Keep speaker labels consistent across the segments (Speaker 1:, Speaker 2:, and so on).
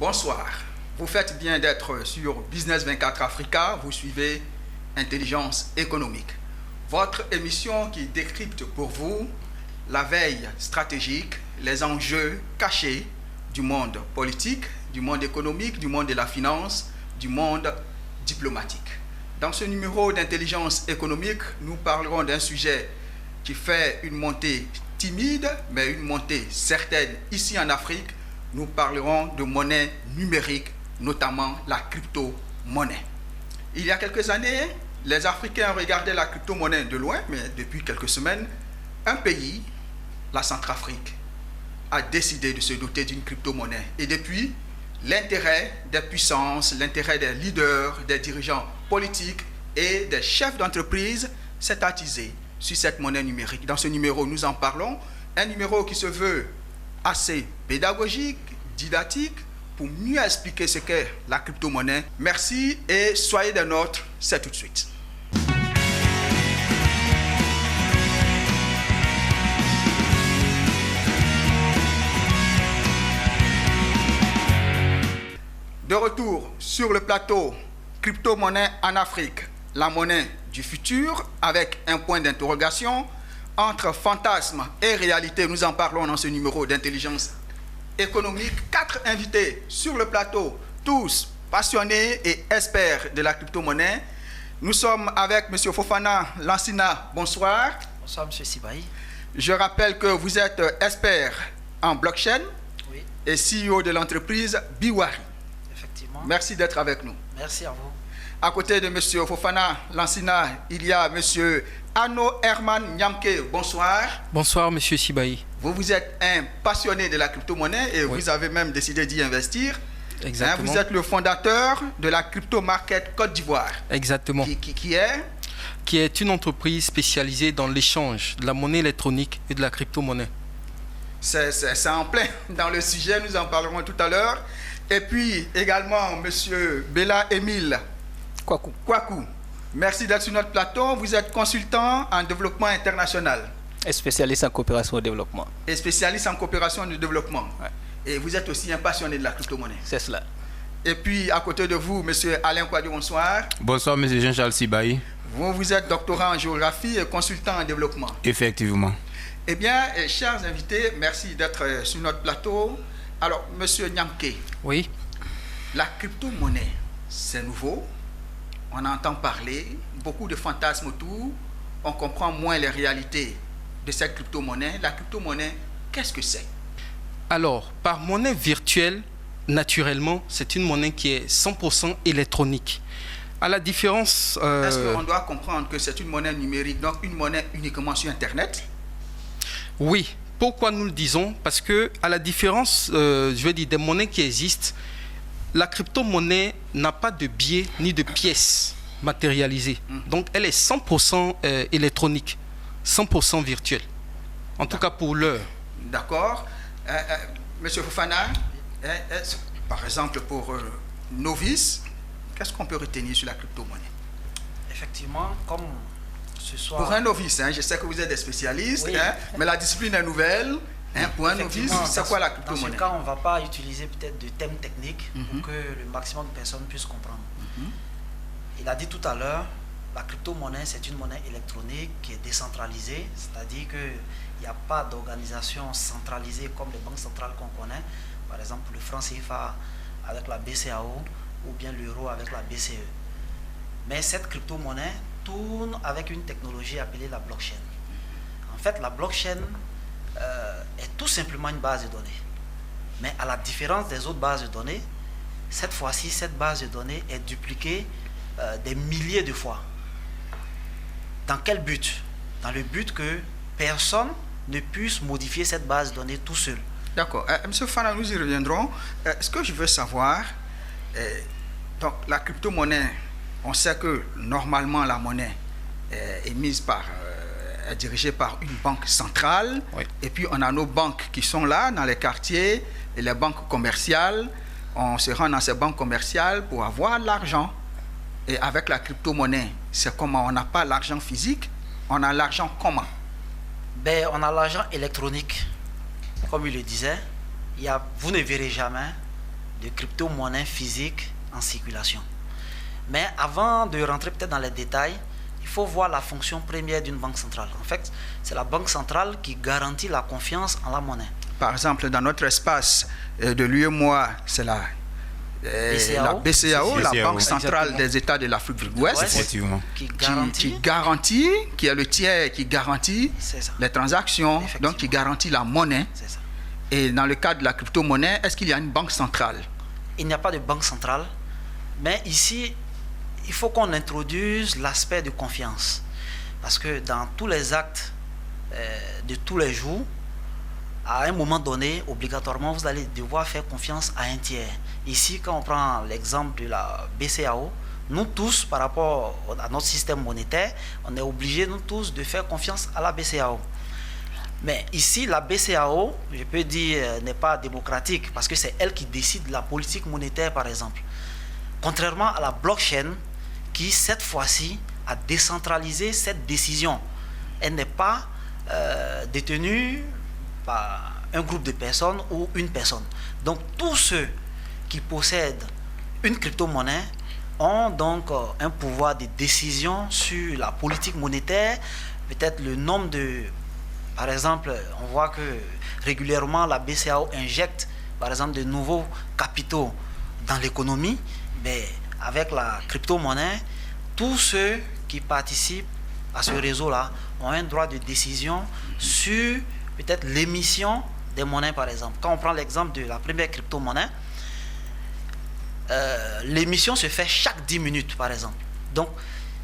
Speaker 1: Bonsoir. Vous faites bien d'être sur Business 24 Africa. Vous suivez Intelligence économique. Votre émission qui décrypte pour vous la veille stratégique, les enjeux cachés du monde politique, du monde économique, du monde de la finance, du monde diplomatique. Dans ce numéro d'Intelligence économique, nous parlerons d'un sujet qui fait une montée timide, mais une montée certaine ici en Afrique. Nous parlerons de monnaie numérique, notamment la crypto-monnaie. Il y a quelques années, les Africains regardaient la crypto-monnaie de loin, mais depuis quelques semaines, un pays, la Centrafrique, a décidé de se doter d'une crypto-monnaie. Et depuis, l'intérêt des puissances, l'intérêt des leaders, des dirigeants politiques et des chefs d'entreprise s'est attisé sur cette monnaie numérique. Dans ce numéro, nous en parlons. Un numéro qui se veut assez pédagogique, didactique, pour mieux expliquer ce qu'est la crypto-monnaie. Merci et soyez des nôtres, c'est tout de suite. De retour sur le plateau crypto-monnaie en Afrique, la monnaie du futur, avec un point d'interrogation entre fantasme et réalité. Nous en parlons dans ce numéro d'Intelligence économique. 4 invités sur le plateau, tous passionnés et experts de la crypto-monnaie. Nous sommes avec M. Fofana Lansina. Bonsoir.
Speaker 2: Bonsoir, M. Sibaï.
Speaker 1: Je rappelle que vous êtes expert en blockchain et CEO de l'entreprise Biwari.
Speaker 2: Effectivement.
Speaker 1: Merci d'être avec nous.
Speaker 2: Merci à vous.
Speaker 1: À côté de M. Fofana Lansina, il y a M. Anno Herman Nyamke. Bonsoir.
Speaker 3: Bonsoir, M. Sibaï.
Speaker 1: Vous êtes un passionné de la crypto-monnaie et vous avez même décidé d'y investir.
Speaker 3: Exactement.
Speaker 1: Vous êtes le fondateur de la Crypto Market Côte d'Ivoire.
Speaker 3: Exactement.
Speaker 1: Qui est
Speaker 3: une entreprise spécialisée dans l'échange de la monnaie électronique et de la crypto-monnaie.
Speaker 1: C'est en plein dans le sujet, nous en parlerons tout à l'heure. Et puis également M. Bella Émile Kwaku. Merci d'être sur notre plateau. Vous êtes consultant en développement international.
Speaker 4: Et spécialiste en coopération au développement.
Speaker 1: Et spécialiste en coopération au développement.
Speaker 4: Ouais.
Speaker 1: Et vous êtes aussi un passionné de la crypto-monnaie.
Speaker 4: C'est cela.
Speaker 1: Et puis à côté de vous, M. Alain Kouadi, bonsoir.
Speaker 5: Bonsoir, M. Jean-Charles Sibaï.
Speaker 1: Vous êtes doctorant en géographie et consultant en développement.
Speaker 5: Effectivement.
Speaker 1: Eh bien, chers invités, merci d'être sur notre plateau. Alors, M. Nyamke.
Speaker 3: Oui.
Speaker 1: La crypto-monnaie, c'est nouveau. On entend parler, beaucoup de fantasmes autour. On comprend moins les réalités de cette crypto-monnaie. La crypto-monnaie, qu'est-ce que c'est?
Speaker 3: Alors, par monnaie virtuelle, naturellement, c'est une monnaie qui est 100% électronique. À la différence...
Speaker 1: Est-ce qu'on doit comprendre que c'est une monnaie numérique, donc une monnaie uniquement sur Internet?
Speaker 3: Oui. Pourquoi nous le disons? Parce que, à la différence, des monnaies qui existent, la crypto-monnaie n'a pas de biais ni de pièces matérialisées. Donc, elle est 100% électronique, 100% virtuelle. En tout cas pour l'heure.
Speaker 1: D'accord. Monsieur Fofana, par exemple, pour novices, qu'est-ce qu'on peut retenir sur la crypto-monnaie?
Speaker 2: Effectivement, comme ce soir...
Speaker 1: Pour un novice, je sais que vous êtes des spécialistes,
Speaker 2: Oui.
Speaker 1: Mais la discipline est nouvelle. Pour un novice, c'est quoi la
Speaker 2: Dans
Speaker 1: crypto-monnaie?
Speaker 2: ce cas, on ne va pas utiliser peut-être de thèmes techniques pour que le maximum de personnes puissent comprendre. Il a dit tout à l'heure, la crypto-monnaie, c'est une monnaie électronique qui est décentralisée, c'est-à-dire qu'il n'y a pas d'organisation centralisée comme les banques centrales qu'on connaît. Par exemple, le franc CFA avec la BCAO ou bien l'euro avec la BCE. Mais cette crypto-monnaie tourne avec une technologie appelée la blockchain. En fait, la blockchain est tout simplement une base de données. Mais à la différence des autres bases de données, cette fois-ci, cette base de données est dupliquée des milliers de fois. Dans quel but? Dans le but que personne ne puisse modifier cette base de données tout seul.
Speaker 1: D'accord. Monsieur Fana, nous y reviendrons. Ce que je veux savoir, donc la crypto-monnaie, on sait que normalement la monnaie est mise par... est dirigée par une banque centrale.
Speaker 3: Oui.
Speaker 1: Et puis on a nos banques qui sont là dans les quartiers et les banques commerciales. On se rend dans ces banques commerciales pour avoir l'argent. Et avec la crypto-monnaie, c'est comment? On n'a pas l'argent physique, on a l'argent comment?
Speaker 2: Ben, on a l'argent électronique. Comme il le disait, vous ne verrez jamais de crypto-monnaies physiques en circulation. Mais avant de rentrer peut-être dans les détails, il faut voir la fonction première d'une banque centrale. En fait, c'est la banque centrale qui garantit la confiance en la monnaie.
Speaker 1: Par exemple, dans notre espace de l'UEMOA, c'est la BCAO, la Banque centrale des États de l'Afrique de l'Ouest, qui est le tiers qui garantit les transactions, donc qui garantit la monnaie. Et dans le cas de la crypto-monnaie, est-ce qu'il y a une banque centrale?
Speaker 2: Il n'y a pas de banque centrale, mais ici, il faut qu'on introduise l'aspect de confiance. Parce que dans tous les actes de tous les jours, à un moment donné, obligatoirement, vous allez devoir faire confiance à un tiers. Ici, quand on prend l'exemple de la BCAO, nous tous, par rapport à notre système monétaire, on est obligés, nous tous, de faire confiance à la BCAO. Mais ici, la BCAO, je peux dire, n'est pas démocratique, parce que c'est elle qui décide de la politique monétaire, par exemple. Contrairement à la blockchain, qui, cette fois-ci, a décentralisé cette décision. Elle n'est pas détenue par un groupe de personnes ou une personne. Donc tous ceux qui possèdent une crypto-monnaie ont donc un pouvoir de décision sur la politique monétaire, peut-être le nombre de... Par exemple, on voit que régulièrement la BCAO injecte par exemple de nouveaux capitaux dans l'économie, mais avec la crypto-monnaie, tous ceux qui participent à ce réseau-là ont un droit de décision sur peut-être l'émission des monnaies, par exemple. Quand on prend l'exemple de la première crypto-monnaie, l'émission se fait chaque 10 minutes, par exemple. Donc,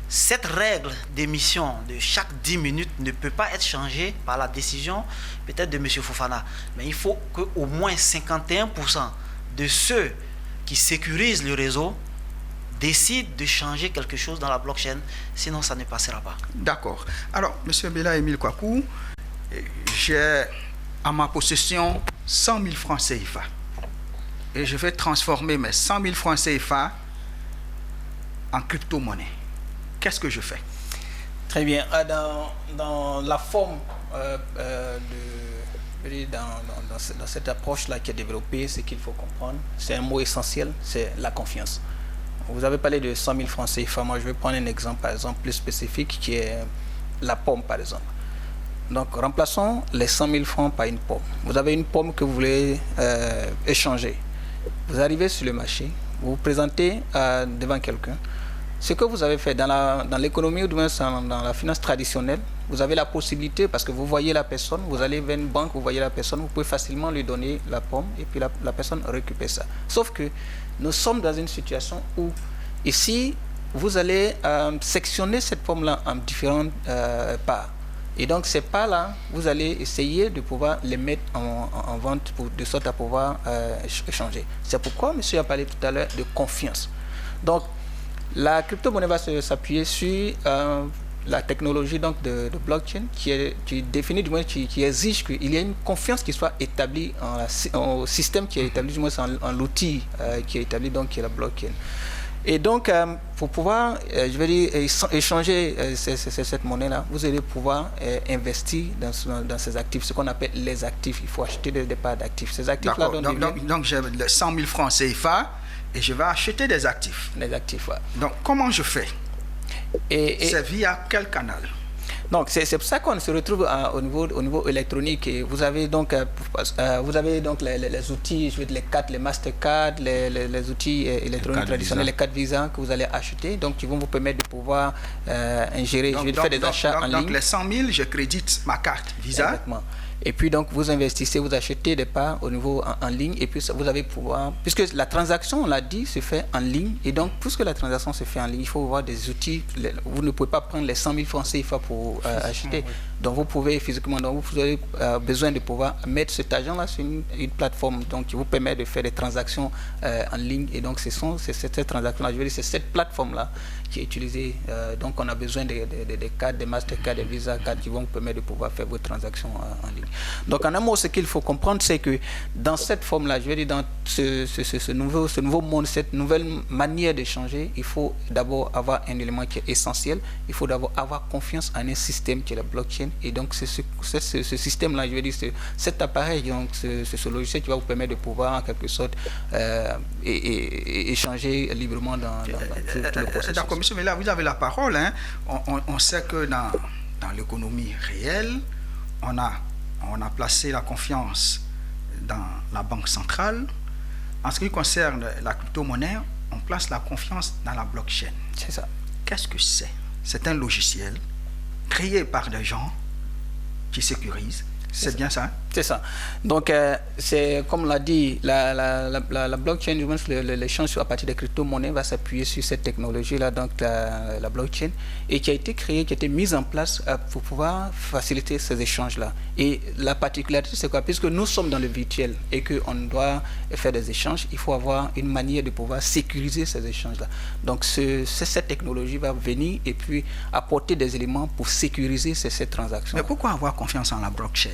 Speaker 2: cette règle d'émission de chaque 10 minutes ne peut pas être changée par la décision peut-être de M. Fofana. Mais il faut qu'au moins 51% de ceux qui sécurisent le réseau décident de changer quelque chose dans la blockchain, sinon ça ne passera pas.
Speaker 1: D'accord. Alors, M. Bella Émile Kouakou, j'ai à ma possession 100 000 francs CFA. Et je vais transformer mes 100 000 francs CFA en crypto-monnaie. Qu'est-ce que je fais?
Speaker 4: Très bien. Dans la forme, dans cette approche-là qui est développée, ce qu'il faut comprendre, c'est un mot essentiel, c'est la confiance. Vous avez parlé de 100 000 francs CFA. Moi, je vais prendre un exemple, par exemple, plus spécifique, qui est la pomme, par exemple. Donc, remplaçons les 100 000 francs par une pomme. Vous avez une pomme que vous voulez échanger. Vous arrivez sur le marché, vous vous présentez devant quelqu'un. Ce que vous avez fait dans l'économie ou dans la finance traditionnelle, vous avez la possibilité, parce que vous voyez la personne, vous allez vers une banque, vous voyez la personne, vous pouvez facilement lui donner la pomme et puis la personne récupère ça. Sauf que nous sommes dans une situation où, ici, vous allez sectionner cette pomme-là en différentes parts. Et donc, ces parts-là, vous allez essayer de pouvoir les mettre en vente de sorte à pouvoir échanger. C'est pourquoi monsieur a parlé tout à l'heure de confiance. Donc, la crypto-monnaie va s'appuyer sur la technologie donc, de blockchain qui définit, du moins, qui exige qu'il y ait une confiance qui soit établie au système qui est établi, du moins en l'outil qui est établi, donc qui est la blockchain. Et donc, pour pouvoir, je vais dire, échanger cette monnaie-là, vous allez pouvoir investir dans ces actifs, ce qu'on appelle les actifs. Il faut acheter des parts d'actifs. Ces actifs-là
Speaker 1: donc j'ai 100 000 francs CFA et je vais acheter des actifs.
Speaker 4: Les actifs, ouais.
Speaker 1: Donc, comment je fais? C'est via quel canal?
Speaker 4: Donc, c'est pour ça qu'on se retrouve au niveau électronique. Et vous avez donc, les outils, je veux dire, les cartes, les Mastercard, les outils électroniques traditionnels, les cartes Visa que vous allez acheter, donc qui vont vous permettre de pouvoir ingérer, faire des achats en ligne.
Speaker 1: Donc, les 100 000, je crédite ma carte Visa.
Speaker 4: Exactement. Et puis donc vous investissez, vous achetez des parts au niveau en ligne et puis vous avez pouvoir, puisque la transaction, on l'a dit, se fait en ligne et donc puisque la transaction se fait en ligne, il faut avoir des outils, vous ne pouvez pas prendre les 100 000 francs CFA pour acheter, oui. Donc vous pouvez physiquement, donc vous avez besoin de pouvoir mettre cet argent-là sur une plateforme donc qui vous permet de faire des transactions en ligne et donc c'est cette transaction-là, je veux dire c'est cette plateforme-là qui est utilisée, donc on a besoin des cartes, des Mastercard, des Visa cartes qui vont vous permettre de pouvoir faire vos transactions en ligne. Donc en un mot, ce qu'il faut comprendre, c'est que dans cette forme-là, je veux dire dans ce nouveau monde, cette nouvelle manière d'échanger, il faut d'abord avoir un élément qui est essentiel, il faut d'abord avoir confiance en un système qui est la blockchain, blockchain. Et donc, c'est ce système-là, je veux dire, cet appareil, donc ce logiciel qui va vous permettre de pouvoir, en quelque sorte, échanger librement dans tout le processus.
Speaker 1: D'accord, monsieur, mais là, vous avez la parole. Hein. On sait que dans l'économie réelle, on a placé la confiance dans la banque centrale. En ce qui concerne la crypto-monnaie, on place la confiance dans la blockchain.
Speaker 4: C'est ça.
Speaker 1: Qu'est-ce que c'est? C'est un logiciel créé par des gens qui sécurisent. C'est bien ça?
Speaker 4: C'est ça. Donc, c'est comme l'a dit, la blockchain, l'échange à partir des crypto-monnaies va s'appuyer sur cette technologie-là, donc la blockchain, et qui a été créée, qui a été mise en place pour pouvoir faciliter ces échanges-là. Et la particularité, c'est quoi? Puisque nous sommes dans le virtuel et qu'on doit faire des échanges, il faut avoir une manière de pouvoir sécuriser ces échanges-là. Donc, cette technologie va venir et puis apporter des éléments pour sécuriser ces transactions.
Speaker 1: Mais pourquoi avoir confiance en la blockchain?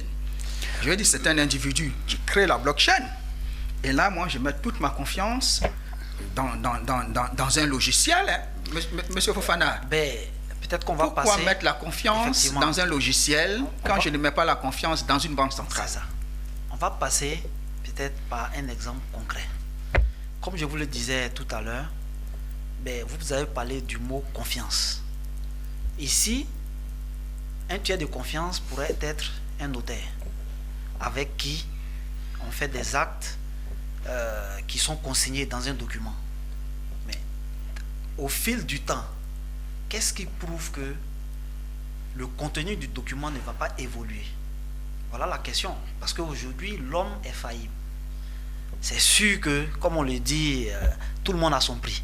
Speaker 1: Je veux dire, c'est un individu qui crée la blockchain. Et là, moi, je mets toute ma confiance dans un logiciel. Hein. Monsieur Fofana,
Speaker 2: peut-être qu'on va passer...
Speaker 1: Pourquoi mettre la confiance dans un logiciel quand je ne mets pas la confiance dans une banque centrale?
Speaker 2: C'est ça. On va passer peut-être par un exemple concret. Comme je vous le disais tout à l'heure, vous avez parlé du mot confiance. Ici, un tiers de confiance pourrait être un notaire avec qui on fait des actes qui sont consignés dans un document. Mais au fil du temps, qu'est-ce qui prouve que le contenu du document ne va pas évoluer? Voilà la question. Parce qu'aujourd'hui, l'homme est faillible. C'est sûr que, comme on le dit, tout le monde a son prix.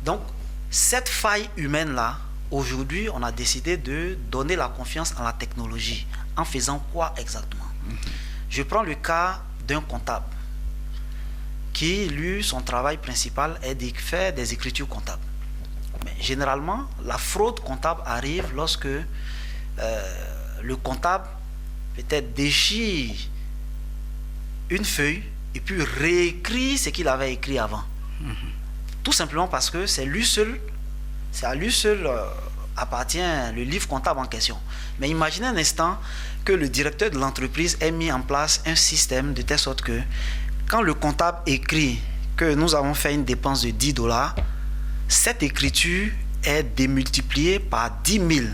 Speaker 2: Donc, cette faille humaine-là, aujourd'hui, on a décidé de donner la confiance en la technologie. En faisant quoi exactement? Je prends le cas d'un comptable qui, lui, son travail principal est de faire des écritures comptables. Mais généralement, la fraude comptable arrive lorsque le comptable peut-être déchire une feuille et puis réécrit ce qu'il avait écrit avant. Tout simplement parce que c'est à lui seul appartient le livre comptable en question. Mais imaginez un instant que le directeur de l'entreprise ait mis en place un système de telle sorte que quand le comptable écrit que nous avons fait une dépense de $10, cette écriture est démultipliée par 10 000.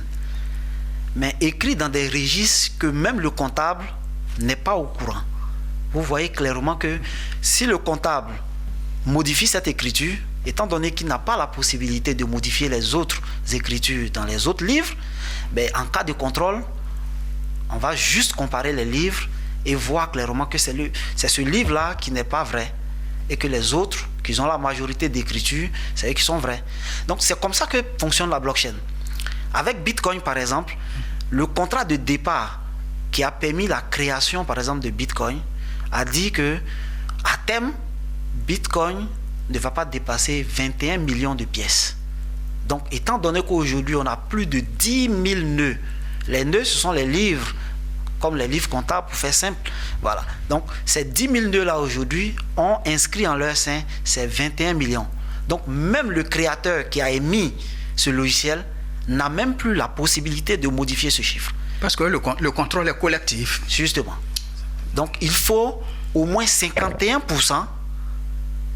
Speaker 2: Mais écrit dans des registres que même le comptable n'est pas au courant. Vous voyez clairement que si le comptable modifie cette écriture, étant donné qu'il n'a pas la possibilité de modifier les autres écritures dans les autres livres, en cas de contrôle, on va juste comparer les livres et voir clairement que c'est ce livre-là qui n'est pas vrai et que les autres, qui ont la majorité d'écritures, c'est eux qui sont vrais. Donc c'est comme ça que fonctionne la blockchain. Avec Bitcoin, par exemple, le contrat de départ qui a permis la création, par exemple, de Bitcoin, a dit que à terme, Bitcoin ne va pas dépasser 21 millions de pièces. Donc, étant donné qu'aujourd'hui, on a plus de 10 000 nœuds, les nœuds, ce sont les livres, comme les livres comptables, pour faire simple. Voilà. Donc, ces 10 000 nœuds-là, aujourd'hui, ont inscrit en leur sein ces 21 millions. Donc, même le créateur qui a émis ce logiciel n'a même plus la possibilité de modifier ce chiffre.
Speaker 1: Parce que le contrôle est collectif.
Speaker 2: Justement. Donc, il faut au moins 51%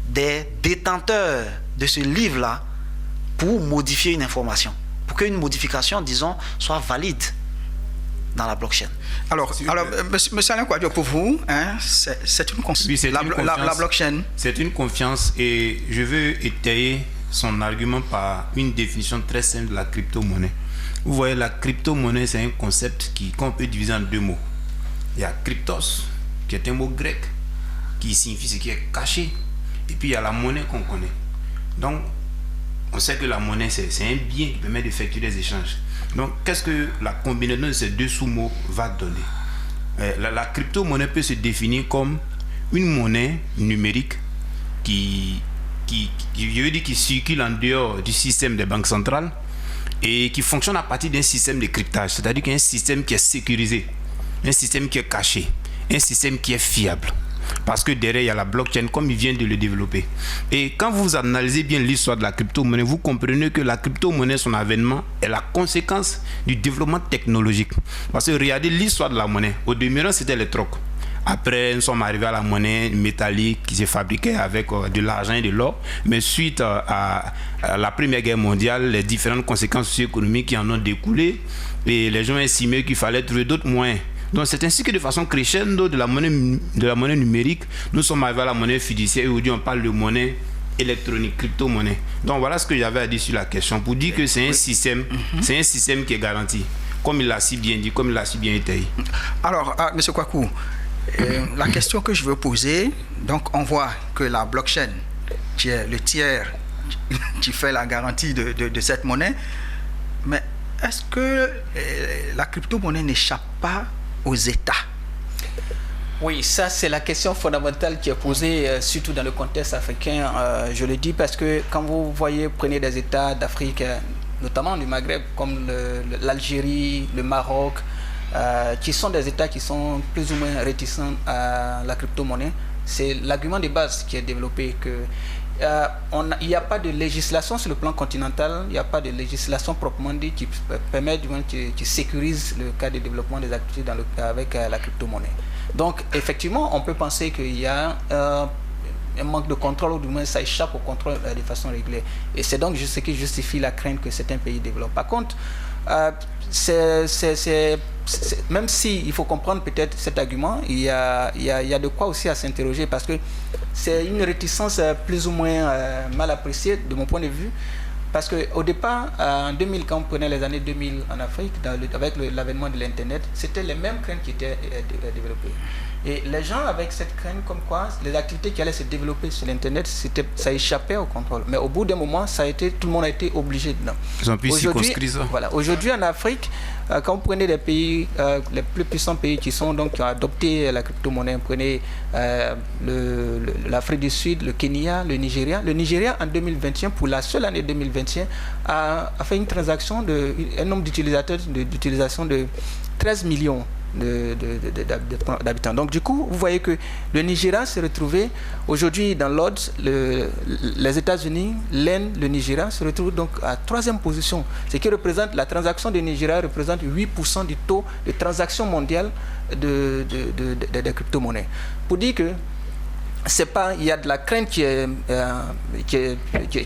Speaker 2: des détenteurs de ce livre-là pour modifier une information. Pour qu'une modification, disons, soit valide dans la blockchain.
Speaker 1: Alors monsieur Alain Kouadio, pour vous, hein, c'est une confiance.
Speaker 5: Oui,
Speaker 1: la blockchain.
Speaker 5: C'est une confiance et je veux étayer son argument par une définition très simple de la crypto-monnaie. Vous voyez, la crypto-monnaie, c'est un concept qu'on peut diviser en deux mots. Il y a cryptos, qui est un mot grec, qui signifie ce qui est caché. Et puis il y a la monnaie qu'on connaît. Donc, on sait que la monnaie, c'est un bien qui permet d'effectuer des échanges. Donc, qu'est-ce que la combinaison de ces deux sous-mots va donner? La crypto-monnaie peut se définir comme une monnaie numérique qui circule en dehors du système des banques centrales et qui fonctionne à partir d'un système de cryptage, c'est-à-dire qu'un système qui est sécurisé, un système qui est caché, un système qui est fiable. Parce que derrière, il y a la blockchain comme il vient de le développer. Et quand vous analysez bien l'histoire de la crypto-monnaie, vous comprenez que la crypto-monnaie, son avènement est la conséquence du développement technologique. Parce que regardez l'histoire de la monnaie. Au demeurant, c'était les trocs. Après, nous sommes arrivés à la monnaie métallique qui se fabriquait avec de l'argent et de l'or. Mais suite à la Première Guerre mondiale, les différentes conséquences socio-économiques qui en ont découlé, et les gens estimaient qu'il fallait trouver d'autres moyens. Donc c'est ainsi que de façon crescendo de la monnaie numérique, nous sommes arrivés à la monnaie fiduciaire. Aujourd'hui, on parle de monnaie électronique, crypto-monnaie. Donc voilà ce que j'avais à dire sur la question. Pour dire que c'est un système, c'est un système qui est garanti, comme il l'a si bien dit, comme il l'a si bien étayé.
Speaker 1: Alors, M. Kwaku, la question que je veux poser, donc on voit que la blockchain, qui est le tiers qui fait la garantie de cette monnaie, mais est-ce que la crypto-monnaie n'échappe pas aux États?
Speaker 4: Oui, ça c'est la question fondamentale qui est posée, surtout dans le contexte africain. Je le dis parce que quand vous voyez, prenez des États d'Afrique, notamment du Maghreb, comme l'Algérie, le Maroc, qui sont des États qui sont plus ou moins réticents à la crypto-monnaie, c'est l'argument de base qui est développé que il n'y a pas de législation sur le plan continental, il n'y a pas de législation proprement dit qui permet, qui sécurise le cas de développement des activités avec la crypto-monnaie. Donc effectivement, on peut penser qu'il y a un manque de contrôle, ou du moins ça échappe au contrôle de façon régulière. Et c'est donc ce qui justifie la crainte que certains pays développent. Par contre, même s'il faut comprendre peut-être cet argument, il y a de quoi aussi à s'interroger, parce que c'est une réticence plus ou moins mal appréciée de mon point de vue, parce qu'au départ, en 2000, quand on prenait les années 2000 en Afrique, avec l'avènement de l'Internet, c'était les mêmes craintes qui étaient développées. Et les gens avec cette crainte, comme quoi les activités qui allaient se développer sur l'Internet, ça échappait au contrôle. Mais au bout d'un moment, tout le monde a été obligé dedans.
Speaker 5: Ils ont pu circonscrire ça.
Speaker 4: Voilà. Aujourd'hui, en Afrique, quand vous prenez les pays, les plus puissants pays qui ont adopté la crypto-monnaie, prenez l'Afrique du Sud, le Kenya, le Nigeria. Le Nigeria, en 2021, pour la seule année 2021, a fait une transaction un nombre d'utilisation de 13 millions d'habitants. Donc du coup, vous voyez que le Nigeria s'est retrouvé aujourd'hui dans l'ordre, les États-Unis, l'Inde, le Nigeria se retrouvent donc à 3e position. Ce qui représente, la transaction du Nigeria représente 8% du taux de transaction mondiale de crypto-monnaies. Pour dire que il y a de la crainte qui est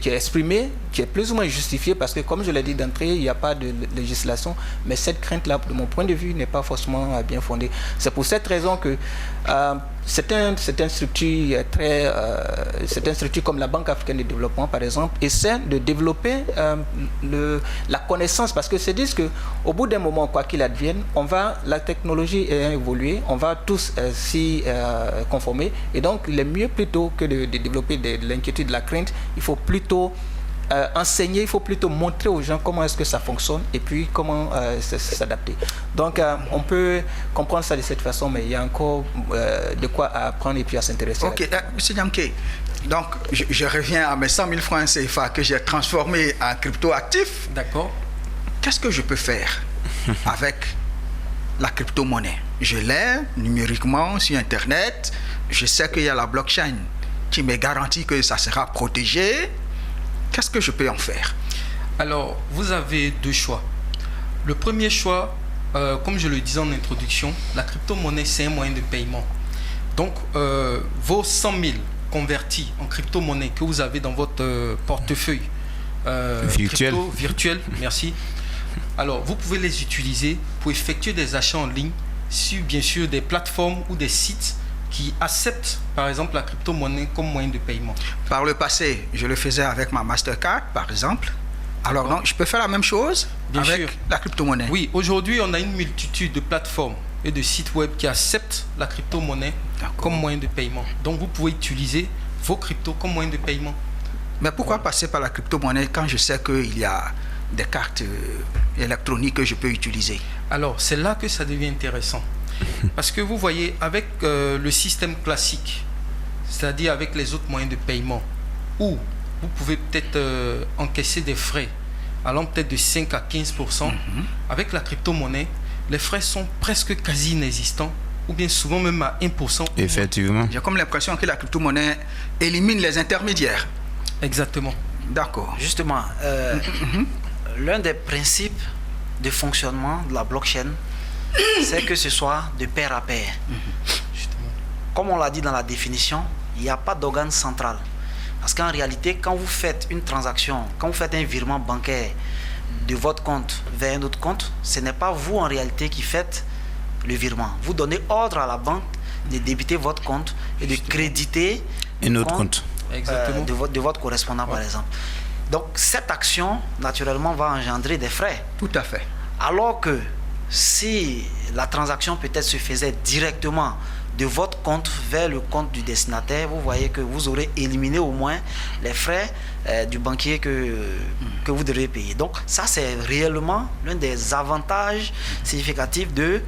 Speaker 4: exprimée, qui est plus ou moins justifiée, parce que comme je l'ai dit d'entrée, il n'y a pas de législation, mais cette crainte-là, de mon point de vue, n'est pas forcément bien fondée. C'est pour cette raison que certaines structures comme la Banque africaine de développement, par exemple, essaient de développer la connaissance, parce que c'est dire qu'au bout d'un moment, quoi qu'il advienne, la technologie ayant évolué, on va tous s'y conformer, et donc il est mieux plutôt que de développer de l'inquiétude, de la crainte, il faut plutôt enseigner, il faut plutôt montrer aux gens comment est-ce que ça fonctionne et puis comment s'adapter. Donc on peut comprendre ça de cette façon, mais il y a encore de quoi apprendre et puis à s'intéresser.
Speaker 1: Ok, M. Nyamke, donc je reviens à mes 100 000 francs CFA que j'ai transformés en crypto-actifs.
Speaker 3: D'accord.
Speaker 1: Qu'est-ce que je peux faire avec la crypto-monnaie? Je l'ai numériquement sur Internet, je sais qu'il y a la blockchain qui me garantit que ça sera protégé. Qu'est-ce que je peux en faire?
Speaker 3: Alors, vous avez deux choix. Le premier choix, comme je le disais en introduction, la crypto-monnaie, c'est un moyen de paiement. Donc, vos 100 000 convertis en crypto-monnaie que vous avez dans votre portefeuille virtuel, merci. Alors, vous pouvez les utiliser pour effectuer des achats en ligne sur, bien sûr, des plateformes ou des sites qui acceptent, par exemple, la crypto-monnaie comme moyen de paiement.
Speaker 1: Par le passé, je le faisais avec ma Mastercard, par exemple. Alors, non, je peux faire la même chose avec la crypto-monnaie?
Speaker 3: Oui, aujourd'hui, on a une multitude de plateformes et de sites web qui acceptent la crypto-monnaie comme moyen de paiement. Donc, vous pouvez utiliser vos cryptos comme moyen de paiement.
Speaker 1: Mais pourquoi passer par la crypto-monnaie quand je sais qu'il y a des cartes électroniques que je peux utiliser?
Speaker 3: Alors, c'est là que ça devient intéressant. Parce que vous voyez, avec le système classique, c'est-à-dire avec les autres moyens de paiement, où vous pouvez peut-être encaisser des frais allant peut-être de 5 à 15%, avec la crypto-monnaie, les frais sont presque quasi inexistants ou bien souvent même à 1%.
Speaker 5: Effectivement.
Speaker 1: J'ai comme l'impression que la crypto-monnaie élimine les intermédiaires.
Speaker 3: Exactement.
Speaker 1: D'accord.
Speaker 2: Justement, l'un des principes de fonctionnement de la blockchain, c'est que ce soit de pair à pair. Comme on l'a dit dans la définition, il n'y a pas d'organe central. Parce qu'en réalité, quand vous faites une transaction, quand vous faites un virement bancaire de votre compte vers un autre compte, ce n'est pas vous en réalité qui faites le virement. Vous donnez ordre à la banque de débiter votre compte et de créditer
Speaker 5: un autre compte.
Speaker 3: Exactement.
Speaker 2: De votre correspondant, par exemple. Donc, cette action, naturellement, va engendrer des frais.
Speaker 1: Tout à fait.
Speaker 2: Alors que si la transaction peut-être se faisait directement de votre compte vers le compte du destinataire, vous voyez que vous aurez éliminé au moins les frais du banquier que vous devez payer. Donc ça, c'est réellement l'un des avantages significatifs de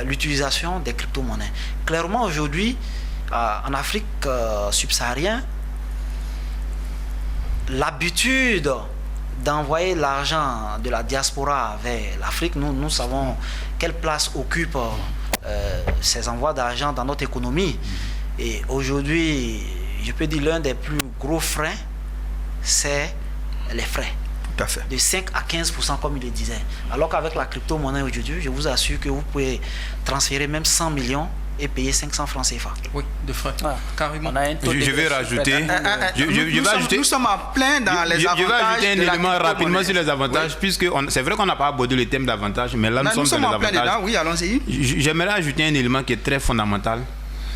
Speaker 2: l'utilisation des crypto-monnaies. Clairement, aujourd'hui, en Afrique subsaharienne, l'habitude d'envoyer l'argent de la diaspora vers l'Afrique, nous savons quelle place occupent ces envois d'argent dans notre économie. Et aujourd'hui, je peux dire l'un des plus gros freins, c'est les frais.
Speaker 1: Tout à fait.
Speaker 2: De 5 à 15%, comme il le disait. Alors qu'avec la crypto-monnaie aujourd'hui, je vous assure que vous pouvez transférer même 100 millions et payer 500 francs CFA.
Speaker 3: Oui, de frais. Carrément.
Speaker 4: On a un taux
Speaker 5: Je vais rajouter.
Speaker 1: Nous sommes en plein dans les avantages.
Speaker 5: Je vais ajouter un
Speaker 1: de la
Speaker 5: élément rapidement
Speaker 1: crypto-monnaie.
Speaker 5: sur les avantages,
Speaker 1: Oui.
Speaker 5: puisque c'est vrai qu'on n'a pas abordé le thème d'avantages, mais là nous sommes
Speaker 1: en
Speaker 5: dans les
Speaker 1: plein
Speaker 5: avantages.
Speaker 1: dedans, oui, allons-y.
Speaker 5: J'aimerais ajouter un élément qui est très fondamental,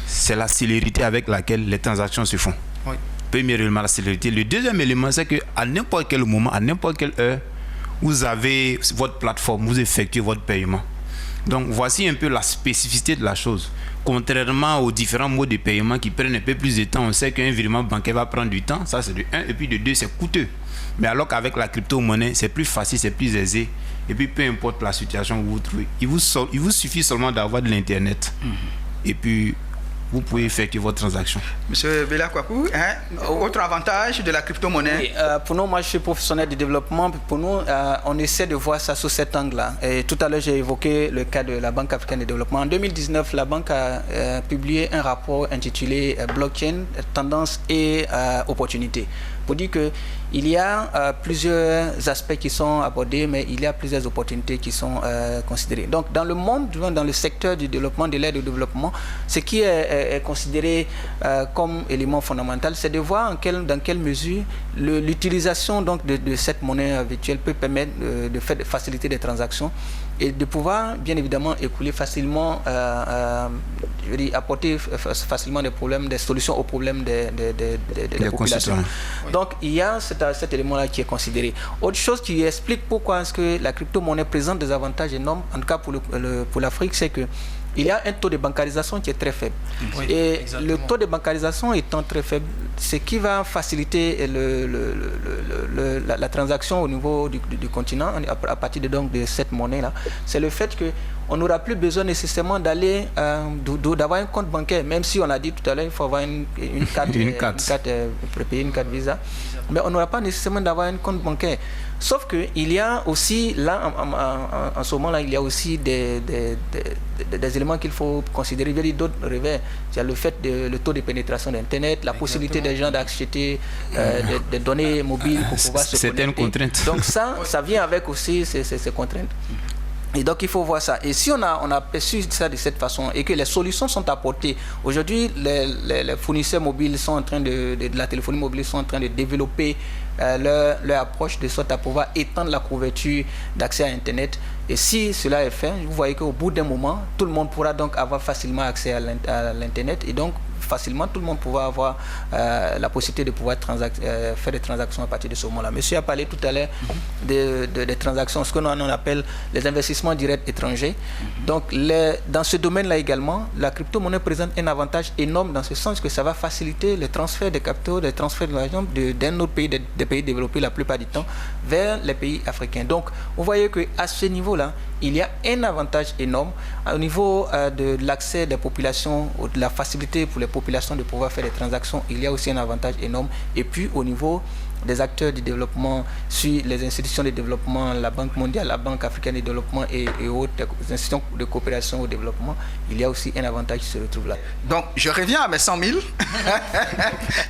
Speaker 5: c'est la célérité avec laquelle les transactions se font.
Speaker 3: Oui.
Speaker 5: Premier élément, la célérité. Le deuxième élément, c'est qu'à n'importe quel moment, à n'importe quelle heure, vous avez votre plateforme, vous effectuez votre paiement. Donc voici un peu la spécificité de la chose. Contrairement aux différents modes de paiement qui prennent un peu plus de temps, on sait qu'un virement bancaire va prendre du temps, ça c'est de 1, et puis de 2, c'est coûteux. Mais alors qu'avec la crypto-monnaie, c'est plus facile, c'est plus aisé, et puis peu importe la situation où vous vous trouvez, il vous suffit seulement d'avoir de l'internet, et puis vous pouvez effectuer votre transaction.
Speaker 1: Monsieur Bella Kwaku, autre avantage de la crypto-monnaie.
Speaker 4: Oui, pour nous, moi je suis professionnel de développement. Pour nous, on essaie de voir ça sous cet angle-là. Et tout à l'heure, j'ai évoqué le cas de la Banque africaine de développement. En 2019, la banque a publié un rapport intitulé Blockchain, tendance et opportunités. Pour dire qu'il y a plusieurs aspects qui sont abordés, mais il y a plusieurs opportunités qui sont considérées. Donc, dans le monde, dans le secteur du développement, de l'aide au développement, ce qui est considéré comme élément fondamental, c'est de voir dans quelle mesure l'utilisation de cette monnaie virtuelle peut permettre de faciliter des transactions et de pouvoir, bien évidemment, écouler facilement, apporter facilement des solutions aux problèmes des populations. Donc, il y a cet élément-là qui est considéré. Autre chose qui explique pourquoi est-ce que la crypto-monnaie présente des avantages énormes, en tout cas pour l'Afrique, c'est que il y a un taux de bancarisation qui est très faible. Oui, et exactement. Le taux de bancarisation étant très faible, ce qui va faciliter la transaction au niveau du continent à partir de cette monnaie-là, c'est le fait qu'on n'aura plus besoin nécessairement d'avoir un compte bancaire, même si on a dit tout à l'heure il faut avoir une carte, une carte prépayée, une carte Visa, mais on n'aura pas nécessairement d'avoir un compte bancaire. Sauf qu'il y a aussi, là, en ce moment-là, il y a aussi des éléments qu'il faut considérer. Il y a d'autres revers. Il y a le fait le taux de pénétration d'Internet, la possibilité des gens d'acheter des données mobiles pour pouvoir se connecter.
Speaker 5: Certaines contraintes.
Speaker 4: Donc ça vient avec aussi ces contraintes. Et donc il faut voir ça. Et si on a perçu ça de cette façon et que les solutions sont apportées, aujourd'hui les fournisseurs mobiles sont en train de la téléphonie mobile sont en train de développer leur approche de sorte à pouvoir étendre la couverture d'accès à Internet. Et si cela est fait, vous voyez qu'au bout d'un moment, tout le monde pourra donc avoir facilement accès à l'Internet et donc facilement tout le monde pourra avoir la possibilité de pouvoir faire des transactions à partir de ce moment-là. Monsieur a parlé tout à l'heure des transactions, ce que nous on appelle les investissements directs étrangers. Donc dans ce domaine-là également, la crypto-monnaie présente un avantage énorme dans ce sens que ça va faciliter le transfert des capitaux, le transfert de l'argent d'un autre pays, des pays développés la plupart du temps, vers les pays africains. Donc vous voyez qu'à ce niveau-là, il y a un avantage énorme au niveau de l'accès des populations, de la facilité pour les populations de pouvoir faire des transactions. Il y a aussi un avantage énorme. Et puis au niveau des acteurs du développement, sur les institutions de développement, la Banque mondiale, la Banque africaine de développement et autres institutions de coopération au développement, il y a aussi un avantage qui se retrouve là.
Speaker 1: Donc, je reviens à mes 100 000.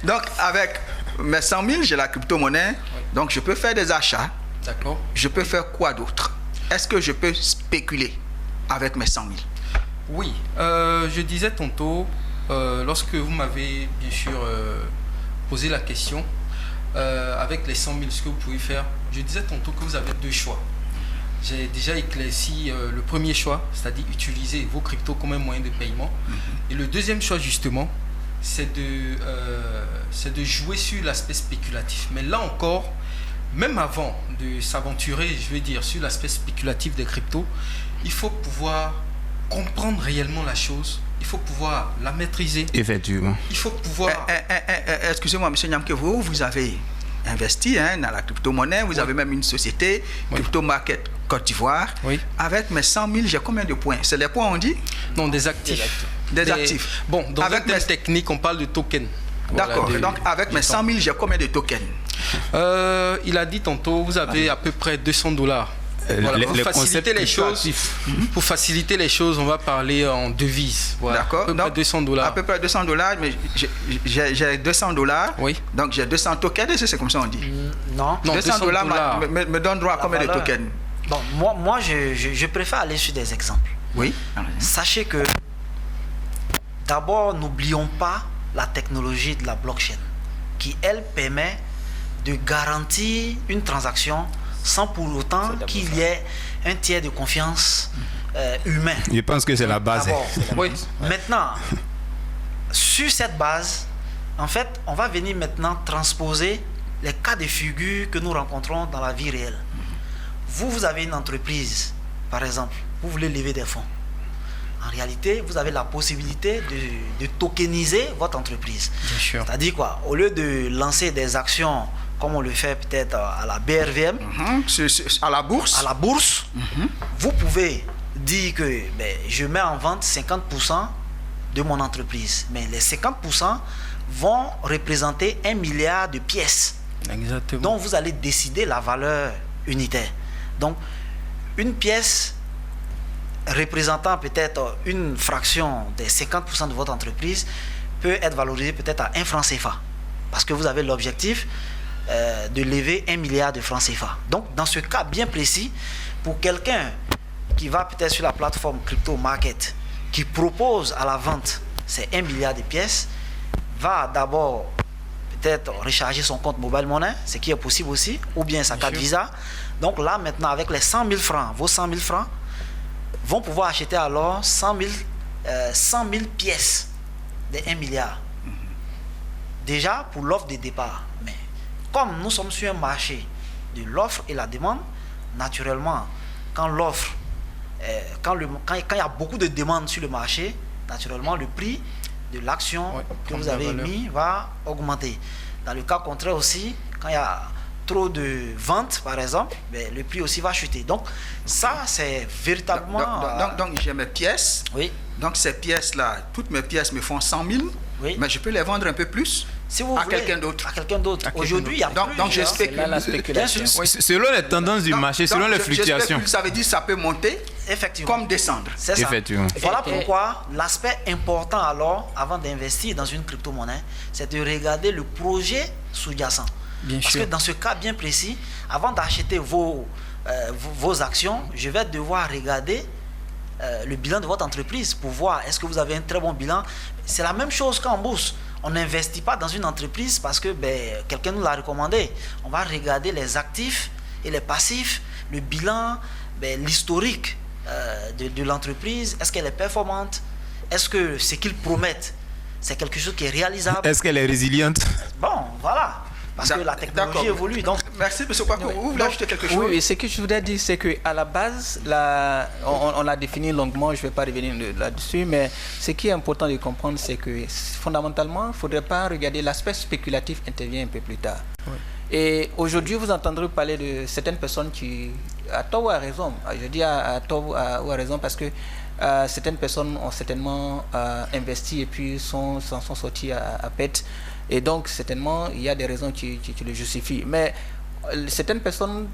Speaker 1: Donc, avec mes 100 000, j'ai la crypto-monnaie. Donc, je peux faire des achats.
Speaker 3: D'accord.
Speaker 1: Je peux faire quoi d'autre? Est-ce que je peux spéculer avec mes 100 000?
Speaker 3: Oui. Je disais tantôt, lorsque vous m'avez bien sûr posé la question, avec les 100 000, ce que vous pouvez faire, je disais tantôt que vous avez deux choix. J'ai déjà éclairci le premier choix, c'est-à-dire utiliser vos cryptos comme un moyen de paiement. Et le deuxième choix, justement, c'est de jouer sur l'aspect spéculatif. Mais là encore, même avant de s'aventurer, je veux dire, sur l'aspect spéculatif des cryptos, il faut pouvoir comprendre réellement la chose. Il faut pouvoir la maîtriser.
Speaker 5: Effectivement.
Speaker 3: Il faut pouvoir...
Speaker 1: Excusez-moi, M. Nyamkevo, vous avez investi dans la crypto-monnaie. Vous avez même une société, Crypto Market Côte d'Ivoire.
Speaker 3: Oui.
Speaker 1: Avec mes 100 000, j'ai combien de points? C'est les points, on dit?
Speaker 3: Non, des actifs.
Speaker 1: Des actifs.
Speaker 3: Bon, dans un terme technique, on parle de tokens.
Speaker 1: D'accord.
Speaker 3: Voilà,
Speaker 1: donc, avec mes 100 000, j'ai combien de tokens?
Speaker 3: Il a dit tantôt, vous avez à peu près $200. Voilà, pour faciliter les choses, pour faciliter les choses, on va parler en devises. Voilà,
Speaker 1: d'accord.
Speaker 3: À peu près $200.
Speaker 1: À peu près $200, mais j'ai $200.
Speaker 3: Oui.
Speaker 1: Donc j'ai 200 tokens, c'est comme ça on dit?
Speaker 2: Non.
Speaker 1: $200 me donne droit à combien de tokens?
Speaker 2: Bon, moi je préfère aller sur des exemples.
Speaker 1: Oui.
Speaker 2: Sachez que d'abord, n'oublions pas la technologie de la blockchain qui, elle, permet de garantir une transaction sans pour autant qu'il y ait un tiers de confiance humain.
Speaker 5: Je pense que c'est la base.
Speaker 2: Oui. Maintenant, sur cette base, en fait, on va venir maintenant transposer les cas de figure que nous rencontrons dans la vie réelle. Vous avez une entreprise, par exemple, vous voulez lever des fonds. En réalité, vous avez la possibilité de tokeniser votre entreprise.
Speaker 3: Bien sûr.
Speaker 2: C'est-à-dire quoi? Au lieu de lancer des actions comme on le fait peut-être à la BRVM,
Speaker 1: à la bourse.
Speaker 2: À la bourse, vous pouvez dire que je mets en vente 50% de mon entreprise. Mais les 50% vont représenter 1 milliard de pièces.
Speaker 3: Exactement.
Speaker 2: Donc vous allez décider la valeur unitaire. Donc une pièce représentant peut-être une fraction des 50% de votre entreprise peut être valorisée peut-être à 1 franc CFA. Parce que vous avez l'objectif de lever 1 milliard de francs CFA. Donc, dans ce cas bien précis, pour quelqu'un qui va peut-être sur la plateforme Crypto Market, qui propose à la vente ces 1 milliard de pièces, va d'abord peut-être recharger son compte Mobile Money, ce qui est possible aussi, ou bien sa carte Visa. Donc là, maintenant, avec les 100 000 francs, vos 100 000 francs vont pouvoir acheter alors 100 000 pièces de 1 milliard. Déjà, pour l'offre de départ. Mais comme nous sommes sur un marché de l'offre et la demande, naturellement, quand l'offre, quand il y a beaucoup de demandes sur le marché, naturellement, le prix de l'action que vous avez mis va augmenter. Dans le cas contraire aussi, quand il y a trop de ventes, par exemple, le prix aussi va chuter. Donc, ça, c'est véritablement...
Speaker 1: Donc j'ai mes pièces.
Speaker 2: Oui.
Speaker 1: Donc, ces pièces-là, toutes mes pièces me font 100 000.
Speaker 2: Oui.
Speaker 1: Mais je peux les vendre un peu plus
Speaker 2: si vous
Speaker 1: à
Speaker 2: voulez,
Speaker 1: quelqu'un d'autre.
Speaker 2: À quelqu'un d'autre. Aujourd'hui, il y a plus.
Speaker 1: Donc je spécule.
Speaker 4: Là, la spéculation.
Speaker 5: Selon les tendances du marché, selon les fluctuations.
Speaker 1: Ça veut dire que ça peut monter
Speaker 2: effectivement
Speaker 1: comme descendre.
Speaker 2: C'est ça.
Speaker 5: Effectivement.
Speaker 2: Voilà pourquoi l'aspect important alors, avant d'investir dans une crypto-monnaie, c'est de regarder le projet sous-jacent. Parce que dans ce cas bien précis, avant d'acheter vos actions, je vais devoir regarder le bilan de votre entreprise pour voir est-ce que vous avez un très bon bilan. C'est la même chose qu'en bourse. On n'investit pas dans une entreprise parce que quelqu'un nous l'a recommandé. On va regarder les actifs et les passifs, le bilan, l'historique de l'entreprise. Est-ce qu'elle est performante? Est-ce que ce qu'ils promettent, c'est quelque chose qui est réalisable?
Speaker 5: Est-ce qu'elle est résiliente?
Speaker 2: Bon, voilà. Parce que la technologie évolue. Donc,
Speaker 1: merci, M. Kwaku. Vous voulez ajouter quelque chose?
Speaker 4: Oui, ce que je voudrais dire, c'est qu'à la base, on l'a défini longuement, je ne vais pas revenir là-dessus, mais ce qui est important de comprendre, c'est que fondamentalement, il ne faudrait pas regarder l'aspect spéculatif intervient un peu plus tard. Oui. Et aujourd'hui, vous entendrez parler de certaines personnes qui, à tort ou à raison, je dis à tort ou à raison parce que certaines personnes ont certainement investi et puis s'en sont sortis à pète. Et donc, certainement, il y a des raisons qui le justifient. Mais certaines personnes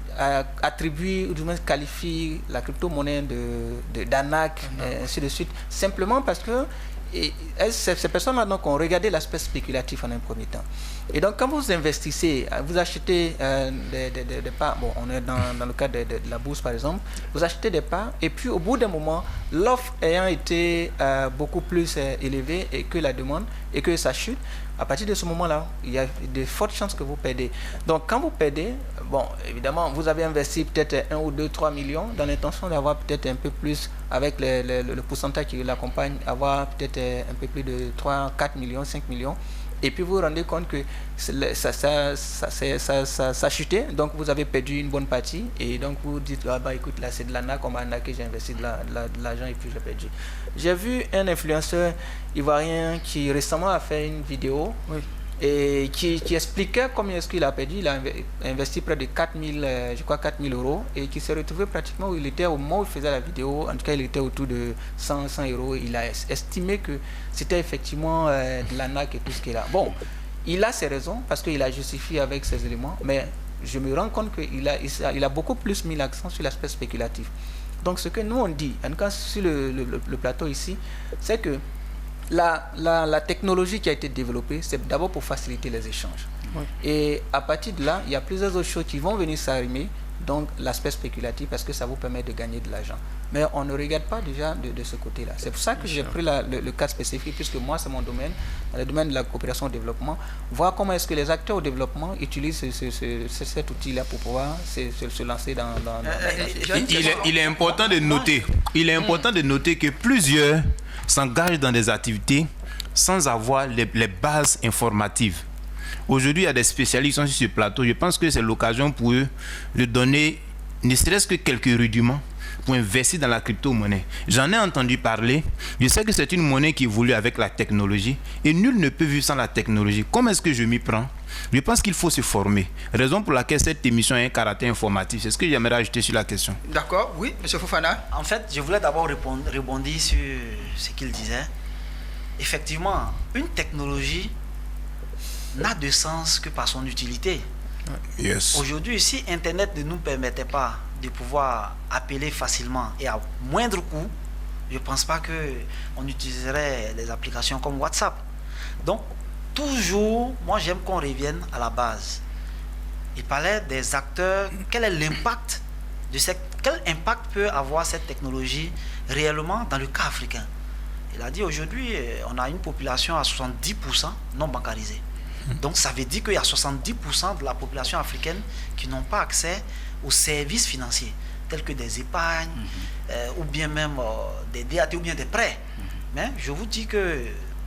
Speaker 4: attribuent ou du moins qualifient la crypto-monnaie d'arnaque, ainsi de suite, simplement parce que ces personnes-là ont regardé l'aspect spéculatif en un premier temps. Et donc, quand vous investissez, vous achetez des parts, bon, on est dans le cas de la bourse par exemple, vous achetez des parts, et puis au bout d'un moment, l'offre ayant été beaucoup plus élevée que la demande, et que ça chute, à partir de ce moment-là, il y a de fortes chances que vous perdez. Donc, quand vous perdez, bon, évidemment, vous avez investi peut-être 1 ou 2, 3 millions dans l'intention d'avoir peut-être un peu plus, avec le pourcentage qui l'accompagne, avoir peut-être un peu plus de 3, 4 millions, 5 millions. Et puis vous vous rendez compte que ça a chuté, donc vous avez perdu une bonne partie. Et donc vous dites, ah bah écoute, là c'est de l'arnaque, on m'a arnaqué, j'ai investi de l'argent et puis j'ai perdu. J'ai vu un influenceur ivoirien qui récemment a fait une vidéo et qui expliquait combien est-ce qu'il a perdu. Il a investi près de 4 000 euros et qui s'est retrouvé pratiquement où il était au moment où il faisait la vidéo. En tout cas, il était autour de 100 euros. Il a estimé que c'était effectivement de l'arnaque et tout ce qu'il a. Bon, il a ses raisons parce qu'il a justifié avec ses éléments, mais je me rends compte qu'il a beaucoup plus mis l'accent sur l'aspect spéculatif. Donc, ce que nous on dit, en tout cas sur le plateau ici, c'est que la technologie qui a été développée, c'est d'abord pour faciliter les échanges. Oui. Et à partir de là, il y a plusieurs autres choses qui vont venir s'arrimer, donc l'aspect spéculatif, parce que ça vous permet de gagner de l'argent. Mais on ne regarde pas déjà de ce côté-là. C'est pour ça que j'ai pris le cas spécifique, puisque moi, c'est mon domaine, dans le domaine de la coopération au développement, voir comment est-ce que les acteurs au développement utilisent cet outil-là pour pouvoir se lancer dans
Speaker 5: il est important de noter, que plusieurs s'engagent dans des activités sans avoir les bases informatives. Aujourd'hui, il y a des spécialistes qui sont sur ce plateau. Je pense que c'est l'occasion pour eux de donner ne serait-ce que quelques rudiments pour investir dans la crypto-monnaie. J'en ai entendu parler. Je sais que c'est une monnaie qui évolue avec la technologie et nul ne peut vivre sans la technologie. Comment est-ce que je m'y prends? Je pense qu'il faut se former. Raison pour laquelle cette émission a un caractère informatif. C'est ce que j'aimerais ajouter sur la question.
Speaker 1: D'accord, oui, M. Fofana.
Speaker 2: En fait, je voulais d'abord rebondir sur ce qu'il disait. Effectivement, une technologie n'a de sens que par son utilité.
Speaker 5: Yes.
Speaker 2: Aujourd'hui, si Internet ne nous permettait pas de pouvoir appeler facilement et à moindre coût, je ne pense pas qu'on utiliserait les applications comme WhatsApp. Donc, toujours, moi j'aime qu'on revienne à la base. Il parlait des acteurs, quel est l'impact quel impact peut avoir cette technologie réellement dans le cas africain. Il a dit aujourd'hui, on a une population à 70% non bancarisée. Donc ça veut dire qu'il y a 70% de la population africaine qui n'ont pas accès aux services financiers, tels que des épargnes, ou bien même des DAT ou bien des prêts. Mais je vous dis que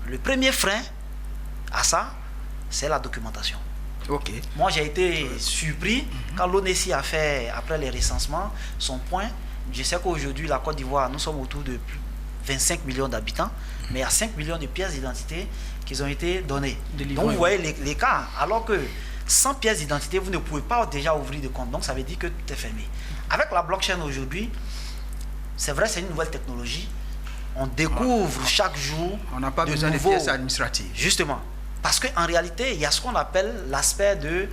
Speaker 2: le premier frein à ça, c'est la documentation.
Speaker 1: Okay.
Speaker 2: Moi, j'ai été surpris quand l'ONESI a fait, après les recensements, son point. Je sais qu'aujourd'hui, la Côte d'Ivoire, nous sommes autour de 25 millions d'habitants, mais il y a 5 millions de pièces d'identité qui ont été données. Donc, vous voyez les cas, alors que sans pièces d'identité, vous ne pouvez pas déjà ouvrir de compte. Donc, ça veut dire que tout est fermé. Avec la blockchain aujourd'hui, c'est vrai, c'est une nouvelle technologie. On découvre chaque jour.
Speaker 1: On n'a pas besoin de pièces administratives.
Speaker 2: Justement. Parce qu'en réalité, il y a ce qu'on appelle l'aspect de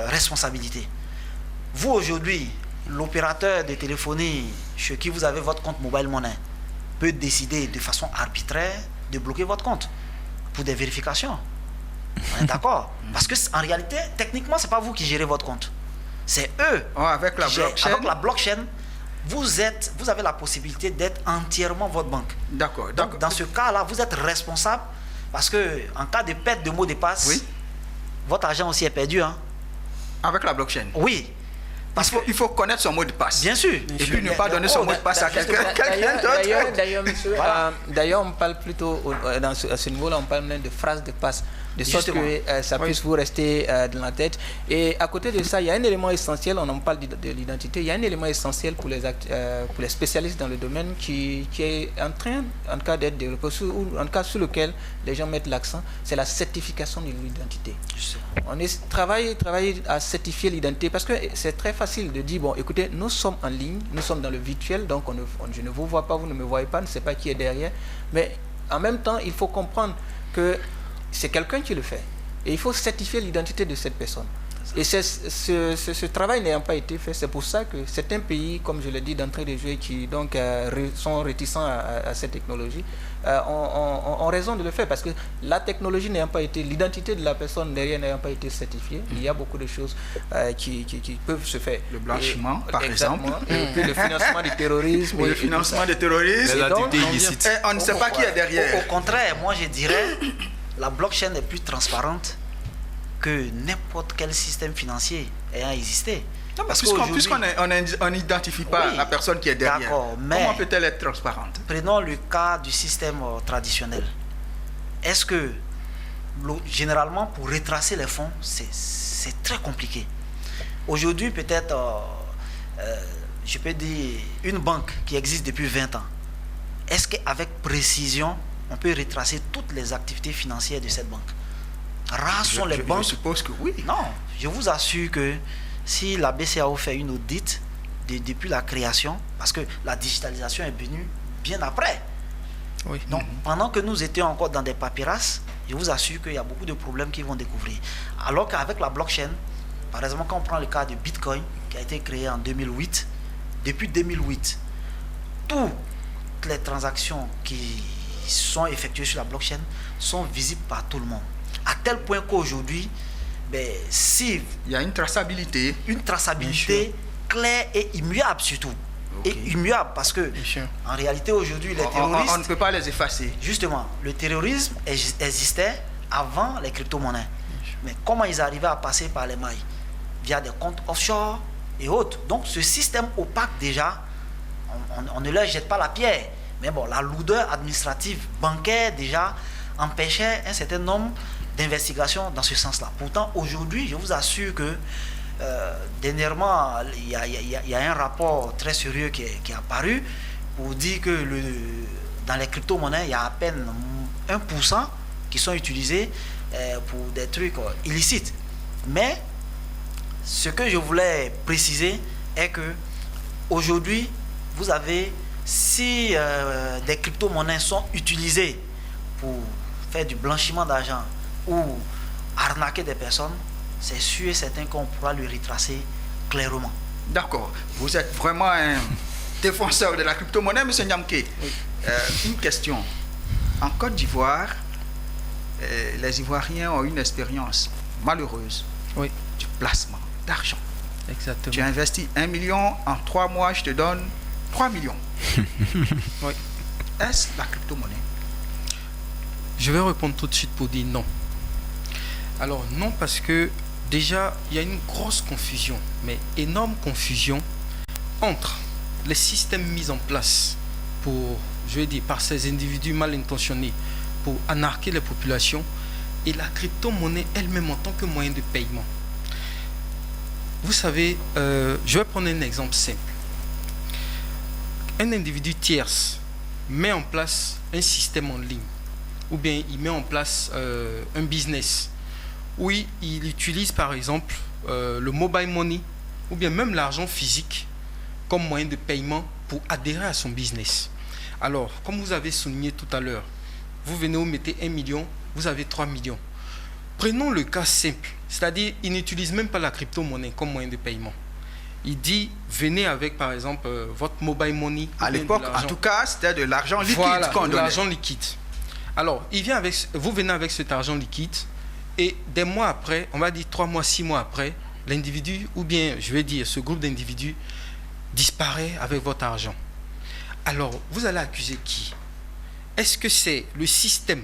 Speaker 2: responsabilité. Vous, aujourd'hui, l'opérateur de téléphonie chez qui vous avez votre compte Mobile Money peut décider de façon arbitraire de bloquer votre compte pour des vérifications. On est d'accord? Parce qu'en réalité, techniquement, ce n'est pas vous qui gérez votre compte. C'est eux.
Speaker 1: Avec la blockchain.
Speaker 2: Avec la blockchain, vous avez la possibilité d'être entièrement votre banque.
Speaker 1: D'accord.
Speaker 2: Donc, dans ce cas-là, vous êtes responsable parce qu'en cas de perte de mot de passe, votre argent aussi est perdu. Hein?
Speaker 1: Avec la blockchain?
Speaker 2: Oui.
Speaker 1: Parce qu'il faut connaître son mot de passe.
Speaker 2: Bien sûr.
Speaker 1: Et puis ne pas donner son mot de passe à quelqu'un d'autre.
Speaker 4: D'ailleurs, on parle plutôt, à ce niveau-là, on parle même de phrases de passe. de sorte que ça puisse vous rester dans la tête. Et à côté de ça, il y a un élément essentiel, on en parle de l'identité, il y a un élément essentiel pour les spécialistes dans le domaine qui est en train, en cas d'être développé, ou en cas sur lequel les gens mettent l'accent, c'est la certification de l'identité. On travaille à certifier l'identité parce que c'est très facile de dire, bon, écoutez, nous sommes en ligne, nous sommes dans le virtuel, donc je ne vous vois pas, vous ne me voyez pas, ne sais pas qui est derrière, mais en même temps, il faut comprendre que c'est quelqu'un qui le fait. Et il faut certifier l'identité de cette personne. Et ce travail n'ayant pas été fait, c'est pour ça que certains pays, comme je l'ai dit d'entrée de jeu, qui donc sont réticents à cette technologie, ont raison de le faire. Parce que la technologie n'ayant pas été, l'identité de la personne derrière n'ayant pas été certifiée, il y a beaucoup de choses qui peuvent se faire.
Speaker 1: Le blanchiment, par exemple.
Speaker 4: Et puis le financement du terrorisme.
Speaker 1: Oui, le financement du terrorisme.
Speaker 5: Les activités illicites.
Speaker 1: On ne sait pas qui est derrière.
Speaker 2: Au contraire, moi je dirais, la blockchain est plus transparente que n'importe quel système financier ayant existé.
Speaker 1: Non, puisqu'on n'identifie pas la personne qui est derrière, comment peut-elle être transparente?
Speaker 2: Prenons le cas du système traditionnel. Est-ce que, généralement, pour retracer les fonds, c'est très compliqué. Aujourd'hui, peut-être, je peux dire, une banque qui existe depuis 20 ans, est-ce qu'avec précision, on peut retracer toutes les activités financières de cette banque? Rares sont les banques.
Speaker 1: Je suppose que oui.
Speaker 2: Non, je vous assure que si la BCAO fait une audit depuis la création, parce que la digitalisation est venue bien après.
Speaker 3: Oui.
Speaker 2: Donc, pendant que nous étions encore dans des papyrus, je vous assure qu'il y a beaucoup de problèmes qu'ils vont découvrir. Alors qu'avec la blockchain, par exemple, quand on prend le cas de Bitcoin, qui a été créé en 2008, depuis 2008, toutes les transactions qui sont effectuées sur la blockchain sont visibles par tout le monde. À tel point qu'aujourd'hui, si
Speaker 1: il y a une traçabilité
Speaker 2: claire et immuable surtout. Okay. Et immuable parce que en réalité aujourd'hui les terroristes,
Speaker 1: on ne peut pas les effacer.
Speaker 2: Justement, le terrorisme existait avant les crypto-monnaies. Mais comment ils arrivaient à passer par les mailles? Via des comptes offshore et autres. Donc ce système opaque déjà, on ne leur jette pas la pierre. Mais bon, la lourdeur administrative bancaire déjà empêchait un certain nombre d'investigations dans ce sens-là. Pourtant, aujourd'hui, je vous assure que dernièrement, il y a un rapport très sérieux qui est apparu pour dire que dans les crypto-monnaies, il y a à peine 1% qui sont utilisés pour des trucs illicites. Mais ce que je voulais préciser est que aujourd'hui, vous avez, si des crypto-monnaies sont utilisées pour faire du blanchiment d'argent ou arnaquer des personnes, c'est sûr et certain qu'on pourra le retracer clairement.
Speaker 1: D'accord. Vous êtes vraiment un défenseur de la crypto-monnaie, M. Nyamké. Oui. Une question. En Côte d'Ivoire, les Ivoiriens ont une expérience malheureuse du placement d'argent.
Speaker 3: Exactement.
Speaker 1: Tu investis 1 million, en 3 mois, je te donne 3 millions. Oui. Est-ce la crypto-monnaie?
Speaker 3: Je vais répondre tout de suite pour dire non. Alors non, parce que déjà, il y a une grosse confusion, mais énorme confusion entre les systèmes mis en place pour, je vais dire, par ces individus mal intentionnés pour anarquer les populations et la crypto-monnaie elle-même en tant que moyen de paiement. Vous savez, je vais prendre un exemple simple. Un individu tierce met en place un système en ligne ou bien il met en place un business où il utilise par exemple le mobile money ou bien même l'argent physique comme moyen de paiement pour adhérer à son business. Alors, comme vous avez souligné tout à l'heure, vous venez, vous mettez 1 million, vous avez 3 millions. Prenons le cas simple, c'est-à-dire il n'utilise même pas la crypto-monnaie comme moyen de paiement. Il dit, venez avec par exemple votre mobile money.
Speaker 1: À l'époque, en tout cas, c'était de l'argent liquide.
Speaker 3: Voilà, de l'argent liquide. Alors, vous venez avec cet argent liquide et des mois après, on va dire 3 mois, 6 mois après, l'individu, ou bien je vais dire ce groupe d'individus, disparaît avec votre argent. Alors, vous allez accuser qui? Est-ce que c'est le système,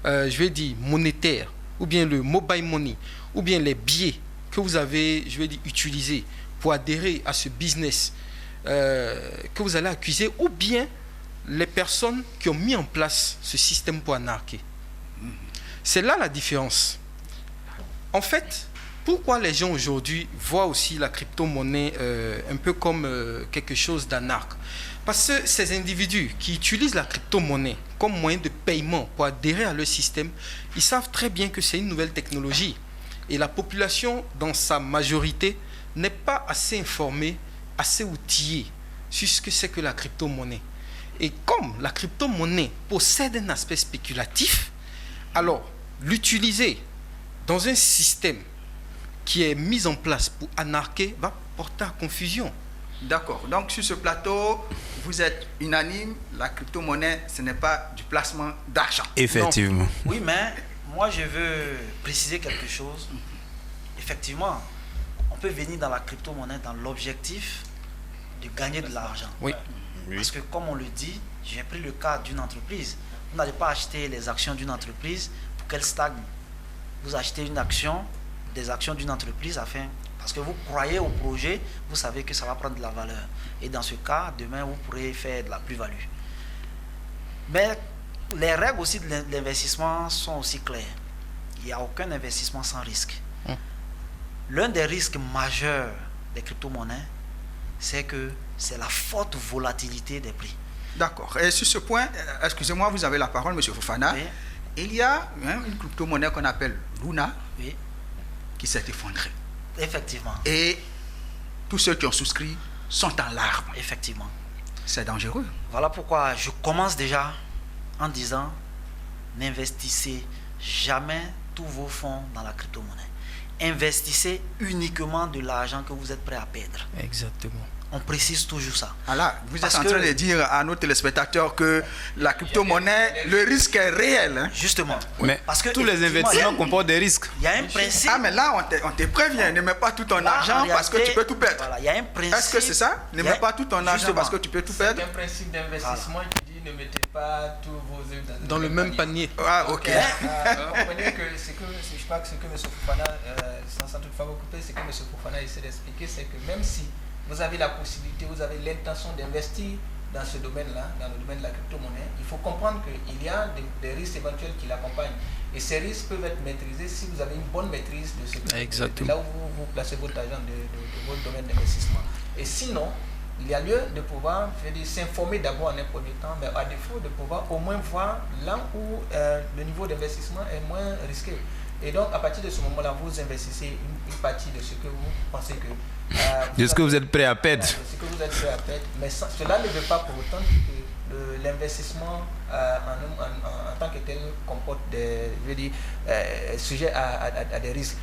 Speaker 3: je vais dire, monétaire, ou bien le mobile money, ou bien les billets que vous avez, je vais dire, utilisés pour adhérer à ce business que vous allez accuser, ou bien les personnes qui ont mis en place ce système pour anarquer? C'est là la différence. En fait, pourquoi les gens aujourd'hui voient aussi la crypto-monnaie un peu comme quelque chose d'anarque? Parce que ces individus qui utilisent la crypto-monnaie comme moyen de paiement pour adhérer à leur système, ils savent très bien que c'est une nouvelle technologie. Et la population, dans sa majorité, n'est pas assez informée, assez outillée sur ce que c'est que la crypto-monnaie. Et comme la crypto-monnaie possède un aspect spéculatif, alors l'utiliser dans un système qui est mis en place pour anarquer va porter à confusion.
Speaker 1: D'accord. Donc, sur ce plateau, vous êtes unanime, la crypto-monnaie, ce n'est pas du placement d'argent.
Speaker 5: Effectivement.
Speaker 3: Non.
Speaker 2: Oui, mais moi, je veux préciser quelque chose. Effectivement, on peut venir dans la crypto-monnaie dans l'objectif de gagner de l'argent.
Speaker 3: Oui.
Speaker 2: Parce que, comme on le dit, j'ai pris le cas d'une entreprise. Vous n'allez pas acheter les actions d'une entreprise pour qu'elle stagne. Vous achetez des actions d'une entreprise parce que vous croyez au projet, vous savez que ça va prendre de la valeur. Et dans ce cas, demain, vous pourrez faire de la plus-value. Mais les règles aussi de l'investissement sont aussi claires. Il n'y a aucun investissement sans risque. L'un des risques majeurs des crypto-monnaies, c'est que c'est la forte volatilité des prix.
Speaker 1: D'accord. Et sur ce point, excusez-moi, vous avez la parole, M. Fofana.
Speaker 2: Oui.
Speaker 1: Il y a une crypto-monnaie qu'on appelle Luna
Speaker 2: Oui,
Speaker 1: qui s'est effondrée.
Speaker 2: effectivement.
Speaker 1: Et tous ceux qui ont souscrit sont en larmes.
Speaker 2: Effectivement.
Speaker 1: C'est dangereux.
Speaker 2: Voilà pourquoi je commence déjà en disant n'investissez jamais tous vos fonds dans la crypto-monnaie. Investissez uniquement de l'argent que vous êtes prêt à perdre.
Speaker 3: Exactement.
Speaker 2: On précise toujours ça.
Speaker 1: Alors, vous
Speaker 2: Parce
Speaker 1: êtes en
Speaker 2: que-
Speaker 1: train de dire à nos téléspectateurs que la crypto-monnaie, le risque est réel. Hein?
Speaker 2: Justement.
Speaker 5: Mais
Speaker 2: Parce que
Speaker 5: tous les
Speaker 2: effectivement,
Speaker 5: investissements comportent des risques.
Speaker 2: il y a un principe.
Speaker 1: Ah, mais là, on te prévient, ne mets pas tout ton
Speaker 2: Là,
Speaker 1: argent
Speaker 2: en
Speaker 1: parce que
Speaker 2: réalité,
Speaker 1: tu peux tout perdre.
Speaker 2: Voilà, il y a un principe.
Speaker 1: Est-ce que c'est ça? Ne
Speaker 2: Il y a-
Speaker 1: mets pas tout ton argent
Speaker 2: Justement.
Speaker 1: parce que tu peux tout perdre.
Speaker 6: C'est un principe d'investissement qui dit ne mettez pas tous vos œufs
Speaker 3: Dans le même panier.
Speaker 1: Ah, ok.
Speaker 6: Comprenez que je crois que ce que M. Fofana, sans toutefois vous couper, ce que M. Fofana essaie d'expliquer, c'est que même si vous avez la possibilité, vous avez l'intention d'investir dans ce domaine-là, dans le domaine de la crypto-monnaie, il faut comprendre qu'il y a des risques éventuels qui l'accompagnent. Et ces risques peuvent être maîtrisés si vous avez une bonne maîtrise de ce que
Speaker 3: Exactement.
Speaker 6: de là où vous placez votre argent de votre domaine d'investissement. Et sinon, il y a lieu de pouvoir s'informer d'abord en un premier temps, mais à défaut de pouvoir au moins voir là où le niveau d'investissement est moins risqué. Et donc, à partir de ce moment-là, vous investissez une partie de ce que vous pensez que...
Speaker 5: De ce que vous êtes prêt à perdre.
Speaker 6: De ce que vous êtes prêt à perdre. Mais cela ne veut pas pour autant que l'investissement en tant que tel comporte des, sujets à des risques.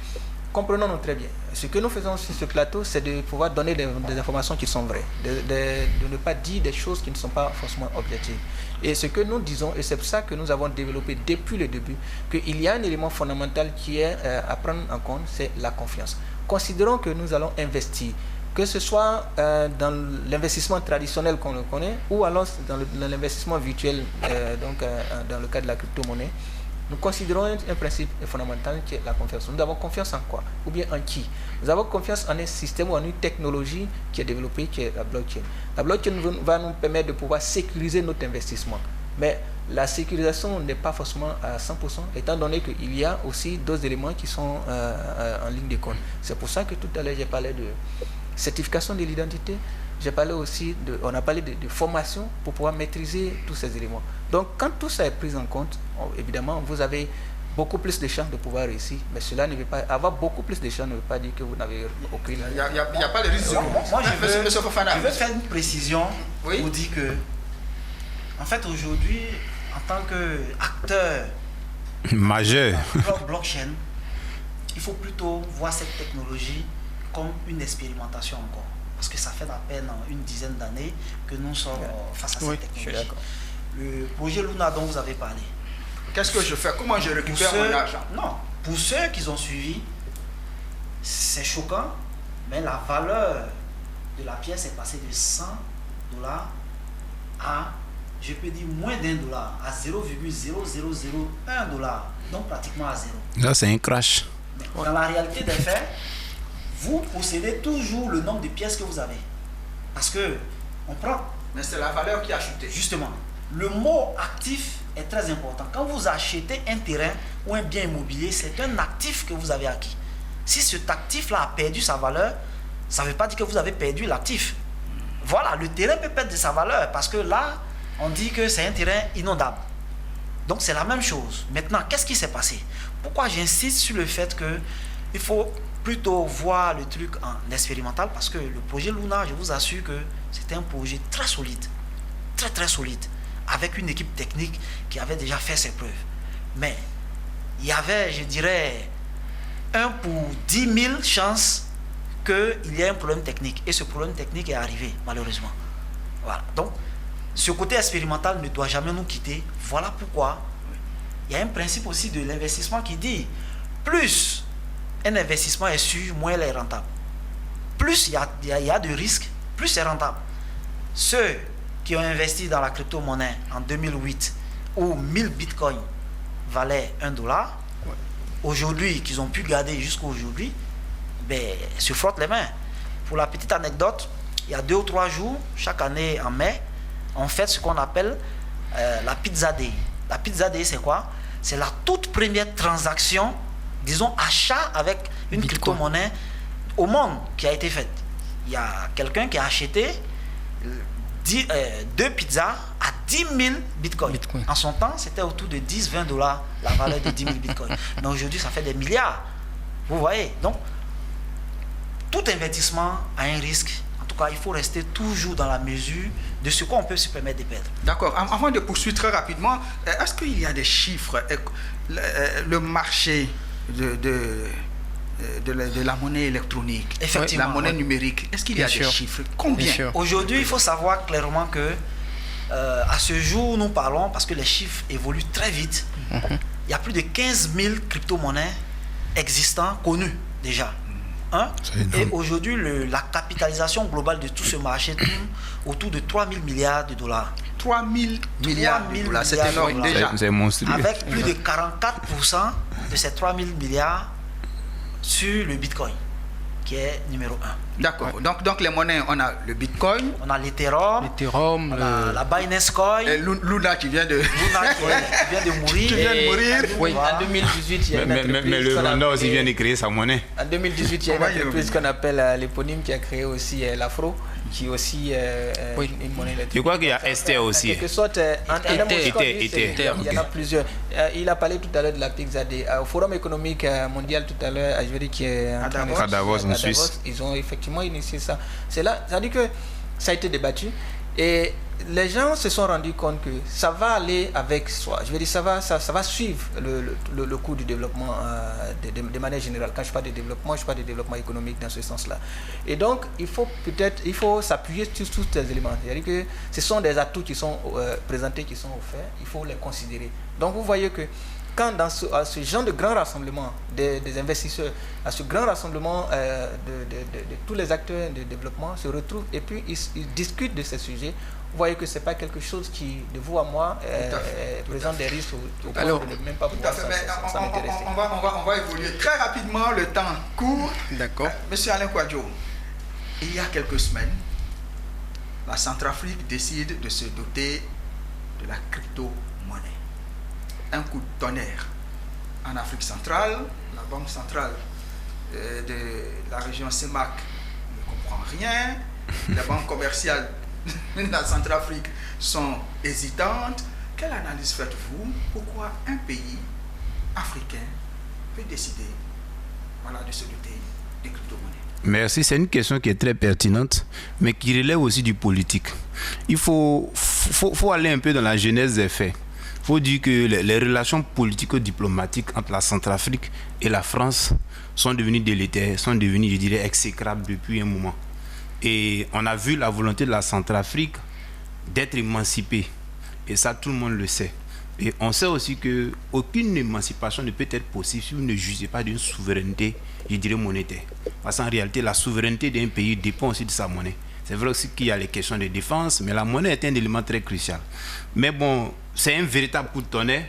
Speaker 6: Comprenons-nous très bien. Ce que nous faisons sur ce plateau, c'est de pouvoir donner des informations qui sont vraies, de ne pas dire des choses qui ne sont pas forcément objectives. Et ce que nous disons, et c'est pour ça que nous avons développé depuis le début, qu'il y a un élément fondamental qui est à prendre en compte, c'est la confiance. Considérons que nous allons investir, que ce soit dans l'investissement traditionnel qu'on le connaît, ou alors dans l'investissement virtuel, dans le cas de la crypto-monnaie. Nous considérons un principe fondamental qui est la confiance. Nous avons confiance en quoi? Ou bien en qui? Nous avons confiance en un système ou en une technologie qui est développée, qui est la blockchain. La blockchain va nous permettre de pouvoir sécuriser notre investissement. Mais la sécurisation n'est pas forcément à 100%, étant donné qu'il y a aussi d'autres éléments qui sont en ligne de compte. C'est pour ça que tout à l'heure, j'ai parlé de certification de l'identité. J'ai parlé aussi on a parlé de formation pour pouvoir maîtriser tous ces éléments. Donc, quand tout ça est pris en compte, évidemment, vous avez beaucoup plus de chances de pouvoir réussir. Mais cela ne veut pas... Avoir beaucoup plus de chances ne veut pas dire que vous n'avez aucune...
Speaker 1: Il n'y a pas de risque zéro.
Speaker 2: Moi, je veux
Speaker 1: Fofana.
Speaker 2: faire une précision
Speaker 1: Oui.
Speaker 2: pour dire que, en fait, aujourd'hui, en tant qu'acteur
Speaker 5: Majeur.
Speaker 2: blockchain, il faut plutôt voir cette technologie comme une expérimentation encore. Parce que ça fait à peine une dizaine d'années que nous sommes face à cette
Speaker 3: Oui,
Speaker 2: technologie.
Speaker 4: je suis d'accord.
Speaker 2: Le projet Luna dont vous avez parlé.
Speaker 1: Qu'est-ce que je fais? Comment je récupère mon argent?
Speaker 2: Non, pour ceux qui ont suivi, c'est choquant, mais la valeur de la pièce est passée de $100 à, je peux dire, moins $1, à 0,0001 $, donc pratiquement à zéro.
Speaker 5: Là, c'est un crash.
Speaker 2: Mais dans la réalité des faits, vous possédez toujours le nombre de pièces que vous avez. Parce que, on prend
Speaker 1: Mais c'est la valeur qui a chuté.
Speaker 2: justement le mot actif est très important. Quand vous achetez un terrain ou un bien immobilier, c'est un actif que vous avez acquis. Si cet actif-là a perdu sa valeur, ça ne veut pas dire que vous avez perdu l'actif. Voilà, le terrain peut perdre de sa valeur parce que là, on dit que c'est un terrain inondable. Donc c'est la même chose. Maintenant, qu'est-ce qui s'est passé? Pourquoi j'insiste sur le fait qu'il faut plutôt voir le truc en expérimental? Parce que le projet Luna, je vous assure que c'était un projet très solide, très très solide, avec une équipe technique qui avait déjà fait ses preuves. Mais il y avait, je dirais, 1 pour 10 000 chances qu'il y ait un problème technique. Et ce problème technique est arrivé, malheureusement. Voilà. Donc, ce côté expérimental ne doit jamais nous quitter. Voilà pourquoi il y a un principe aussi de l'investissement qui dit plus un investissement est sûr, moins il est rentable. Plus il y a de risques, plus c'est rentable. Ceux qui ont investi dans la crypto-monnaie en 2008 où 1000 bitcoins valaient $1, aujourd'hui, qu'ils ont pu garder jusqu'à aujourd'hui, se frottent les mains. Pour la petite anecdote, il y a 2 ou 3 jours, chaque année en mai, on fait ce qu'on appelle la Pizza Day. La Pizza Day, c'est quoi? C'est la toute première transaction, disons achat avec une crypto-monnaie au monde qui a été faite. Il y a quelqu'un qui a acheté 2 pizzas à 10 000 bitcoins. En son temps, c'était autour de 10-20 $, la valeur de 10 000 bitcoins. Mais aujourd'hui, ça fait des milliards. Vous voyez? Donc, tout investissement a un risque. En tout cas, il faut rester toujours dans la mesure de ce qu'on peut se permettre de perdre.
Speaker 1: D'accord. Avant de poursuivre très rapidement, est-ce qu'il y a des chiffres? Le marché de la monnaie électronique,
Speaker 2: effectivement,
Speaker 1: la monnaie numérique, est-ce qu'il y a des chiffres? Combien?
Speaker 2: Aujourd'hui, il faut savoir clairement que à ce jour, nous parlons, parce que les chiffres évoluent très vite, il y a plus de 15 000 crypto-monnaies existantes, connues déjà. Et aujourd'hui, la capitalisation globale de tout ce marché tourne autour de 3 000 milliards de dollars.
Speaker 1: 3 000 milliards de dollars, c'est énorme déjà.
Speaker 5: C'est monstrueux.
Speaker 2: Avec plus de 44% de ces 3 000 milliards sur le Bitcoin, qui est numéro 1.
Speaker 1: D'accord. Donc les monnaies, on a le Bitcoin,
Speaker 2: on a l'Ethereum,
Speaker 3: l'Ethereum,
Speaker 2: la Binance Coin,
Speaker 1: et Luna qui vient de
Speaker 2: mourir.
Speaker 1: Qui vient de mourir.
Speaker 6: Oui, en 2018, il y a une entreprise.
Speaker 5: Mais le Rwanda aussi vient de créer sa monnaie.
Speaker 6: En 2018, il y a une entreprise qu'on appelle l'éponyme qui a créé aussi l'Afro, qui est aussi une monnaie électronique.
Speaker 5: Je crois qu'il y a Esther aussi.
Speaker 6: En quelque sorte, il y en a plusieurs. Il a parlé tout à l'heure de la Pizza Day. Au Forum économique mondial tout à l'heure, je veux dire, qui est
Speaker 5: à Davos, en Suisse.
Speaker 6: Ils ont effectivement initié ça. C'est là, ça veut dire que ça a été débattu et les gens se sont rendus compte que ça va aller avec soi. Je veux dire, ça va suivre le cours du développement de manière générale. Quand je parle de développement, je parle de développement économique dans ce sens-là. Et donc, il faut s'appuyer sur tous ces éléments. C'est-à-dire que ce sont des atouts qui sont présentés, qui sont offerts. Il faut les considérer. Donc, vous voyez que quand à ce genre de grand rassemblement des investisseurs, à ce grand rassemblement de tous les acteurs de développement se retrouvent et puis ils discutent de ces sujets, vous voyez que ce n'est pas quelque chose qui, de vous à moi, présente des risques au point de ne même pas pouvoir s'en intéresser.
Speaker 1: On va évoluer très rapidement, le temps court.
Speaker 3: D'accord.
Speaker 1: Monsieur Alain Kouadio, il y a quelques semaines, la Centrafrique décide de se doter de la crypto-monnaie. Un coup de tonnerre en Afrique centrale, la banque centrale de la région CEMAC ne comprend rien, les banques commerciales de la Centrafrique sont hésitantes. Quelle analyse faites-vous? Pourquoi un pays africain peut décider de se doter des crypto-monnaies?
Speaker 5: Merci, c'est une question qui est très pertinente, mais qui relève aussi du politique. Il faut aller un peu dans la genèse des faits. Il faut dire que les relations politico-diplomatiques entre la Centrafrique et la France sont devenues délétères, sont devenues, je dirais, exécrables depuis un moment. Et on a vu la volonté de la Centrafrique d'être émancipée. Et ça, tout le monde le sait. Et on sait aussi qu'aucune émancipation ne peut être possible si vous ne jugez pas d'une souveraineté, je dirais, monétaire. Parce qu'en réalité, la souveraineté d'un pays dépend aussi de sa monnaie. C'est vrai aussi qu'il y a les questions de défense, mais la monnaie est un élément très crucial. Mais bon, c'est un véritable coup de tonnerre.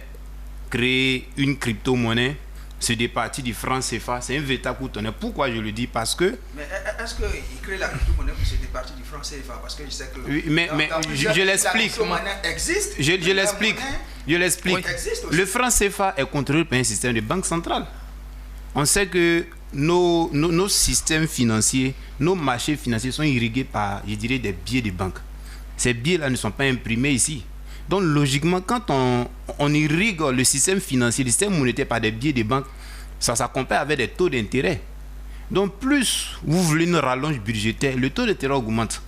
Speaker 5: Créer une crypto-monnaie, se départir du franc CFA, c'est un véritable coup de tonnerre. Pourquoi je le dis? Parce que...
Speaker 1: Mais est-ce qu'il crée la crypto-monnaie pour se départir du franc CFA? Parce que je sais que...
Speaker 5: Oui, mais je l'explique.
Speaker 1: La crypto-monnaie existe.
Speaker 5: Je l'explique. Le franc CFA est contrôlé par un système de banque centrale. On sait que nos systèmes financiers, nos marchés financiers sont irrigués par, je dirais, des billets de banque. Ces billets-là ne sont pas imprimés ici. Donc, logiquement, quand on irrigue le système financier, le système monétaire par des billets de banque, ça s'accompagne avec des taux d'intérêt. Donc, plus vous voulez une rallonge budgétaire, le taux d'intérêt augmente.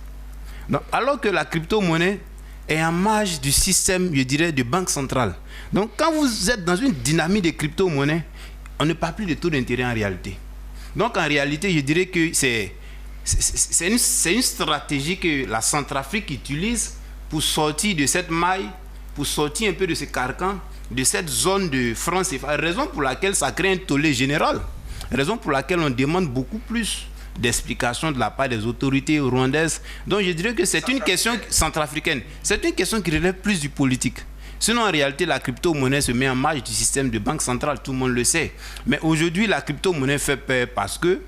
Speaker 5: Donc, alors que la crypto-monnaie est en marge du système, je dirais, de banque centrale. Donc, quand vous êtes dans une dynamique de crypto-monnaie, on ne parle plus de taux d'intérêt en réalité. Donc, en réalité, je dirais que c'est une stratégie que la Centrafrique utilise pour sortir de cette maille, pour sortir un peu de ce carcan, de cette zone de franc CFA. Raison pour laquelle ça crée un tollé général. Raison pour laquelle on demande beaucoup plus d'explications de la part des autorités rwandaises. Donc je dirais que c'est une question centrafricaine. C'est une question qui relève plus du politique. Sinon, en réalité, la crypto-monnaie se met en marge du système de banque centrale, tout le monde le sait. Mais aujourd'hui, la crypto-monnaie fait peur parce que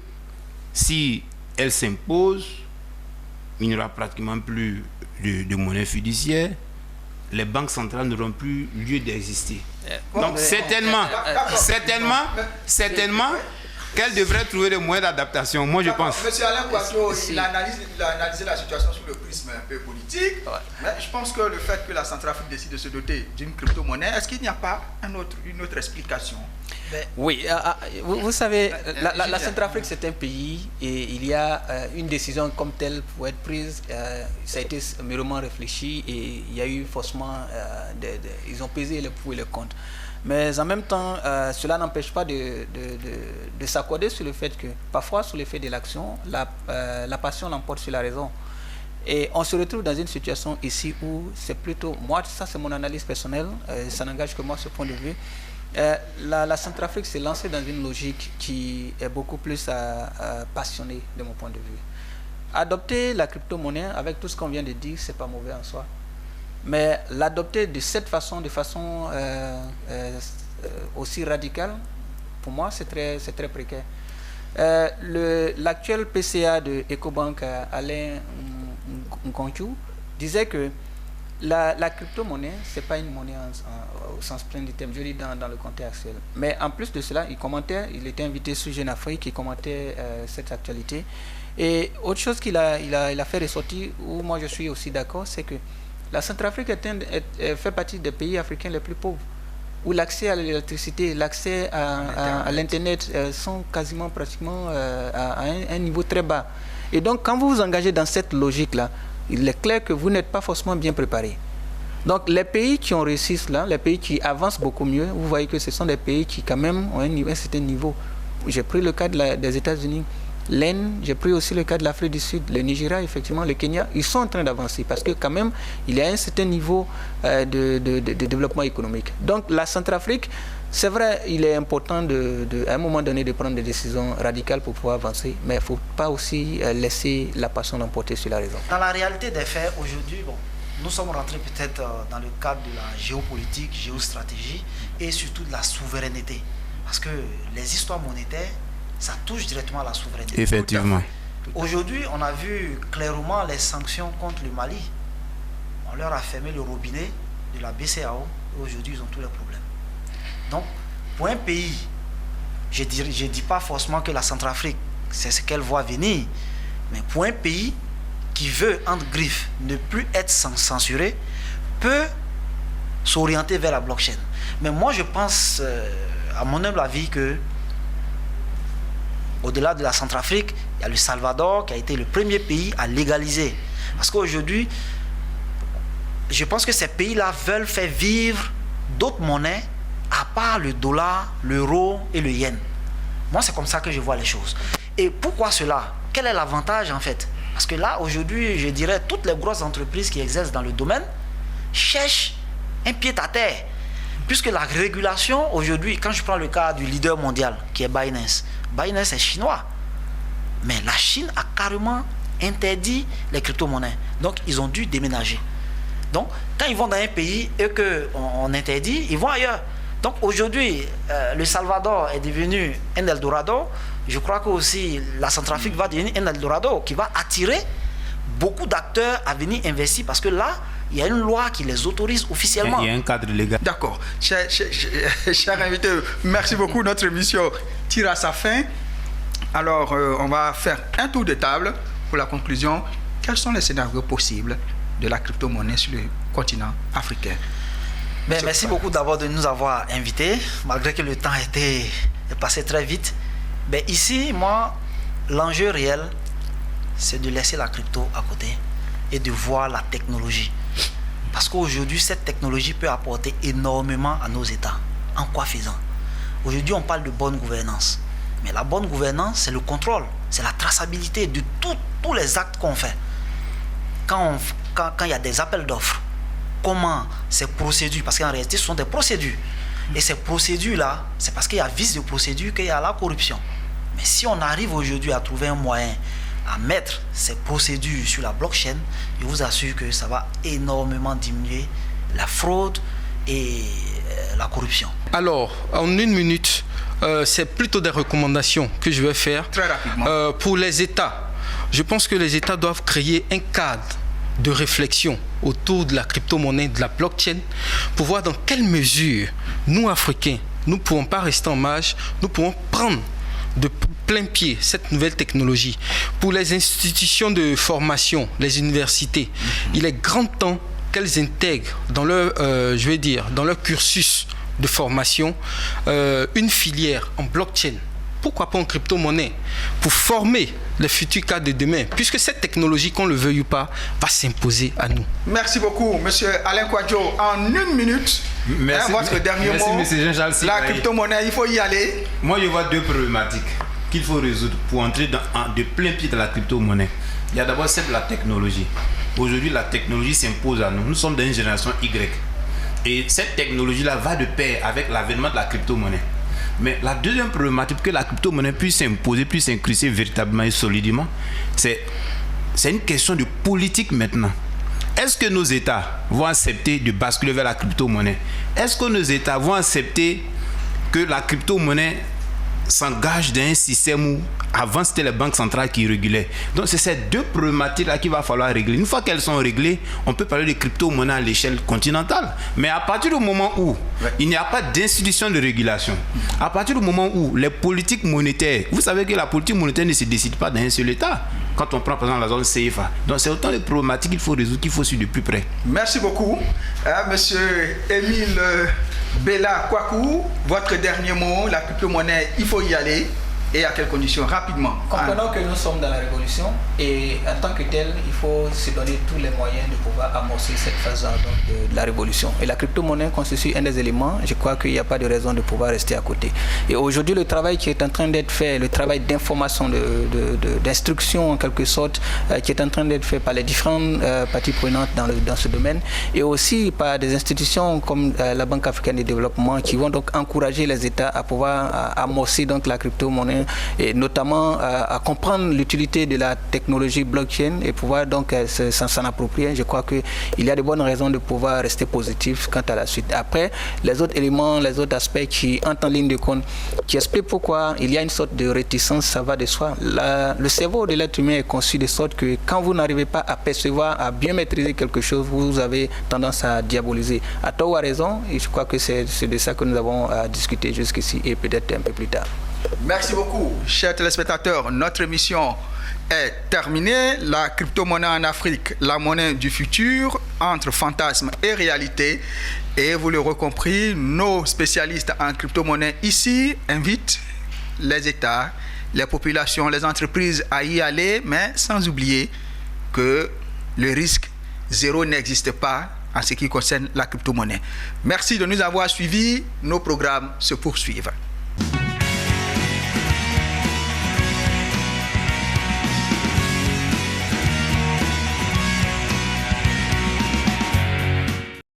Speaker 5: si elle s'impose, il n'y aura pratiquement plus de monnaie fiduciaire, les banques centrales n'auront plus lieu d'exister. Donc certainement qu'elle devrait trouver des moyens d'adaptation. Moi, je pense.
Speaker 1: Monsieur Alain Kouadio, il a analysé la situation sous le prisme un peu politique. Mais je pense que le fait que la Centrafrique décide de se doter d'une crypto-monnaie, est-ce qu'il n'y a pas une autre explication?
Speaker 6: Oui, vous savez, la Centrafrique, c'est un pays et il y a une décision comme telle pour être prise. Ça a été mûrement réfléchi et il y a eu forcément, ils ont pesé le pour et le contre. Mais en même temps, cela n'empêche pas de s'accorder sur le fait que parfois, sur l'effet de l'action, la passion l'emporte sur la raison. Et on se retrouve dans une situation ici où c'est plutôt, moi, ça c'est mon analyse personnelle, ça n'engage que moi ce point de vue. La Centrafrique s'est lancée dans une logique qui est beaucoup plus passionnée de mon point de vue. Adopter la crypto-monnaie avec tout ce qu'on vient de dire, c'est pas mauvais en soi. Mais l'adopter de cette façon, de façon aussi radicale, pour moi, c'est très précaire. L'actuel PCA de Ecobank, Alain Nkonchu, disait que la crypto-monnaie, ce n'est pas une monnaie au sens plein du terme, je dis dans le contexte actuel. Mais en plus de cela, il était invité sur Jeune Afrique, il commentait cette actualité. Et autre chose qu'il a fait ressortir, où moi je suis aussi d'accord, c'est que la Centrafrique fait partie des pays africains les plus pauvres, où l'accès à l'électricité, l'accès à l'Internet sont quasiment pratiquement à un niveau très bas. Et donc, quand vous vous engagez dans cette logique-là, il est clair que vous n'êtes pas forcément bien préparé. Donc, les pays qui ont réussi cela, les pays qui avancent beaucoup mieux, vous voyez que ce sont des pays qui, quand même, ont un certain niveau. J'ai pris le cas des États-Unis. L'Inde, j'ai pris aussi le cas de l'Afrique du Sud, le Nigeria, effectivement, le Kenya, ils sont en train d'avancer parce que quand même, il y a un certain niveau de développement économique. Donc la Centrafrique, c'est vrai, il est important à un moment donné de prendre des décisions radicales pour pouvoir avancer, mais il ne faut pas aussi laisser la passion l'emporter sur la raison.
Speaker 2: Dans la réalité des faits, aujourd'hui, nous sommes rentrés peut-être dans le cadre de la géopolitique, géostratégie et surtout de la souveraineté. Parce que les histoires monétaires, ça touche directement à la souveraineté.
Speaker 5: Effectivement.
Speaker 2: Aujourd'hui, on a vu clairement les sanctions contre le Mali. On leur a fermé le robinet de la BCEAO et aujourd'hui, ils ont tous les problèmes. Donc, pour un pays, je ne dis pas forcément que la Centrafrique, c'est ce qu'elle voit venir, mais pour un pays qui veut, entre griffes, ne plus être censuré, peut s'orienter vers la blockchain. Mais moi, je pense, à mon humble avis, que au-delà de la Centrafrique, il y a le Salvador qui a été le premier pays à légaliser. Parce qu'aujourd'hui, je pense que ces pays-là veulent faire vivre d'autres monnaies à part le dollar, l'euro et le yen. Moi, c'est comme ça que je vois les choses. Et pourquoi cela? Quel est l'avantage en fait? Parce que là, aujourd'hui, je dirais, toutes les grosses entreprises qui exercent dans le domaine cherchent un pied à terre. Puisque la régulation, aujourd'hui, quand je prends le cas du leader mondial, qui est Binance, Binance est chinois. Mais la Chine a carrément interdit les crypto-monnaies. Donc, ils ont dû déménager. Donc, quand ils vont dans un pays et qu'on interdit, ils vont ailleurs. Donc, aujourd'hui, le Salvador est devenu un Eldorado. je crois que aussi la Centrafrique va devenir un Eldorado qui va attirer beaucoup d'acteurs à venir investir parce que là, il y a une loi qui les autorise officiellement.
Speaker 5: Il y a un cadre légal.
Speaker 1: D'accord. Cher invité, merci beaucoup. Notre émission tire à sa fin. Alors, on va faire un tour de table pour la conclusion. Quels sont les scénarios possibles de la crypto-monnaie sur le continent africain?
Speaker 2: Merci beaucoup d'abord de nous avoir invités, malgré que le temps est passé très vite. Ici, moi, l'enjeu réel, c'est de laisser la crypto à côté et de voir la technologie. Parce qu'aujourd'hui, cette technologie peut apporter énormément à nos États. En quoi faisant? Aujourd'hui, on parle de bonne gouvernance. Mais la bonne gouvernance, c'est le contrôle, c'est la traçabilité de tous les actes qu'on fait. Quand il y a des appels d'offres, comment ces procédures, parce qu'en réalité, ce sont des procédures. Et ces procédures-là, c'est parce qu'il y a vice de procédure qu'il y a la corruption. Mais si on arrive aujourd'hui à trouver un moyen à mettre ces procédures sur la blockchain, je vous assure que ça va énormément diminuer la fraude et la corruption.
Speaker 3: Alors, en 1 minute, c'est plutôt des recommandations que je vais faire.
Speaker 1: Très rapidement.
Speaker 3: Pour les États. Je pense que les États doivent créer un cadre de réflexion autour de la crypto-monnaie, de la blockchain, pour voir dans quelle mesure nous, Africains, nous ne pouvons pas rester en marge, nous pouvons prendre de plein pied cette nouvelle technologie. Pour les institutions de formation, les universités, il est grand temps qu'elles intègrent dans leur, dans leur cursus de formation une filière en blockchain. Pourquoi pas en crypto-monnaie? Pour former les futurs cadres de demain, puisque cette technologie, qu'on le veuille ou pas, va s'imposer à nous.
Speaker 1: Merci beaucoup, monsieur Alain Kouadio. En 1 minute, votre dernier mot.
Speaker 5: Monsieur Jean-Charles
Speaker 1: La crypto-monnaie, il faut y aller.
Speaker 5: Moi, je vois 2 problématiques qu'il faut résoudre pour entrer de plein pied dans la crypto-monnaie. Il y a d'abord celle de la technologie. Aujourd'hui, la technologie s'impose à nous. Nous sommes dans une génération Y. Et cette technologie-là va de pair avec l'avènement de la crypto-monnaie. Mais la deuxième problématique, que la crypto-monnaie puisse s'imposer, puisse s'incruster véritablement et solidement, c'est une question de politique maintenant. Est-ce que nos États vont accepter de basculer vers la crypto-monnaie? Est-ce que nos États vont accepter que la crypto-monnaie s'engage dans un système où avant c'était les banques centrales qui régulaient? Donc c'est ces 2 problématiques-là qu'il va falloir régler. Une fois qu'elles sont réglées, on peut parler de crypto-monnaie à l'échelle continentale. Mais à partir du moment où il n'y a pas d'institution de régulation, à partir du moment où les politiques monétaires, vous savez que la politique monétaire ne se décide pas d'un seul État. Quand on prend par exemple la zone CFA. Donc c'est autant de problématiques qu'il faut résoudre, qu'il faut suivre de plus près.
Speaker 1: Merci beaucoup. Monsieur Émile Bella Kwaku, votre dernier mot, la crypto-monnaie, il faut y aller. Et à quelles conditions? Rapidement.
Speaker 6: Comprenons que nous sommes dans la révolution et en tant que tel, il faut se donner tous les moyens de pouvoir amorcer cette phase de la révolution. Et la crypto-monnaie constitue un des éléments. Je crois qu'il n'y a pas de raison de pouvoir rester à côté. Et aujourd'hui, le travail qui est en train d'être fait, le travail d'information, d'instruction en quelque sorte, qui est en train d'être fait par les différentes parties prenantes dans ce domaine, et aussi par des institutions comme la Banque africaine de développement qui vont donc encourager les États à pouvoir amorcer donc la crypto-monnaie et notamment à comprendre l'utilité de la technologie blockchain et pouvoir donc s'en approprier. Je crois qu'il y a de bonnes raisons de pouvoir rester positif quant à la suite. Après, les autres éléments, les autres aspects qui entrent en ligne de compte, qui expliquent pourquoi il y a une sorte de réticence, ça va de soi. Le cerveau de l'être humain est conçu de sorte que quand vous n'arrivez pas à percevoir, à bien maîtriser quelque chose, vous avez tendance à diaboliser. À tort ou à raison, et je crois que c'est de ça que nous avons discuté jusqu'ici et peut-être un peu plus tard.
Speaker 1: Merci beaucoup, chers téléspectateurs. Notre émission est terminée. La crypto-monnaie en Afrique, la monnaie du futur, entre fantasme et réalité. Et vous l'aurez compris, nos spécialistes en crypto-monnaie ici invitent les États, les populations, les entreprises à y aller, mais sans oublier que le risque zéro n'existe pas en ce qui concerne la crypto-monnaie. Merci de nous avoir suivis. Nos programmes se poursuivent.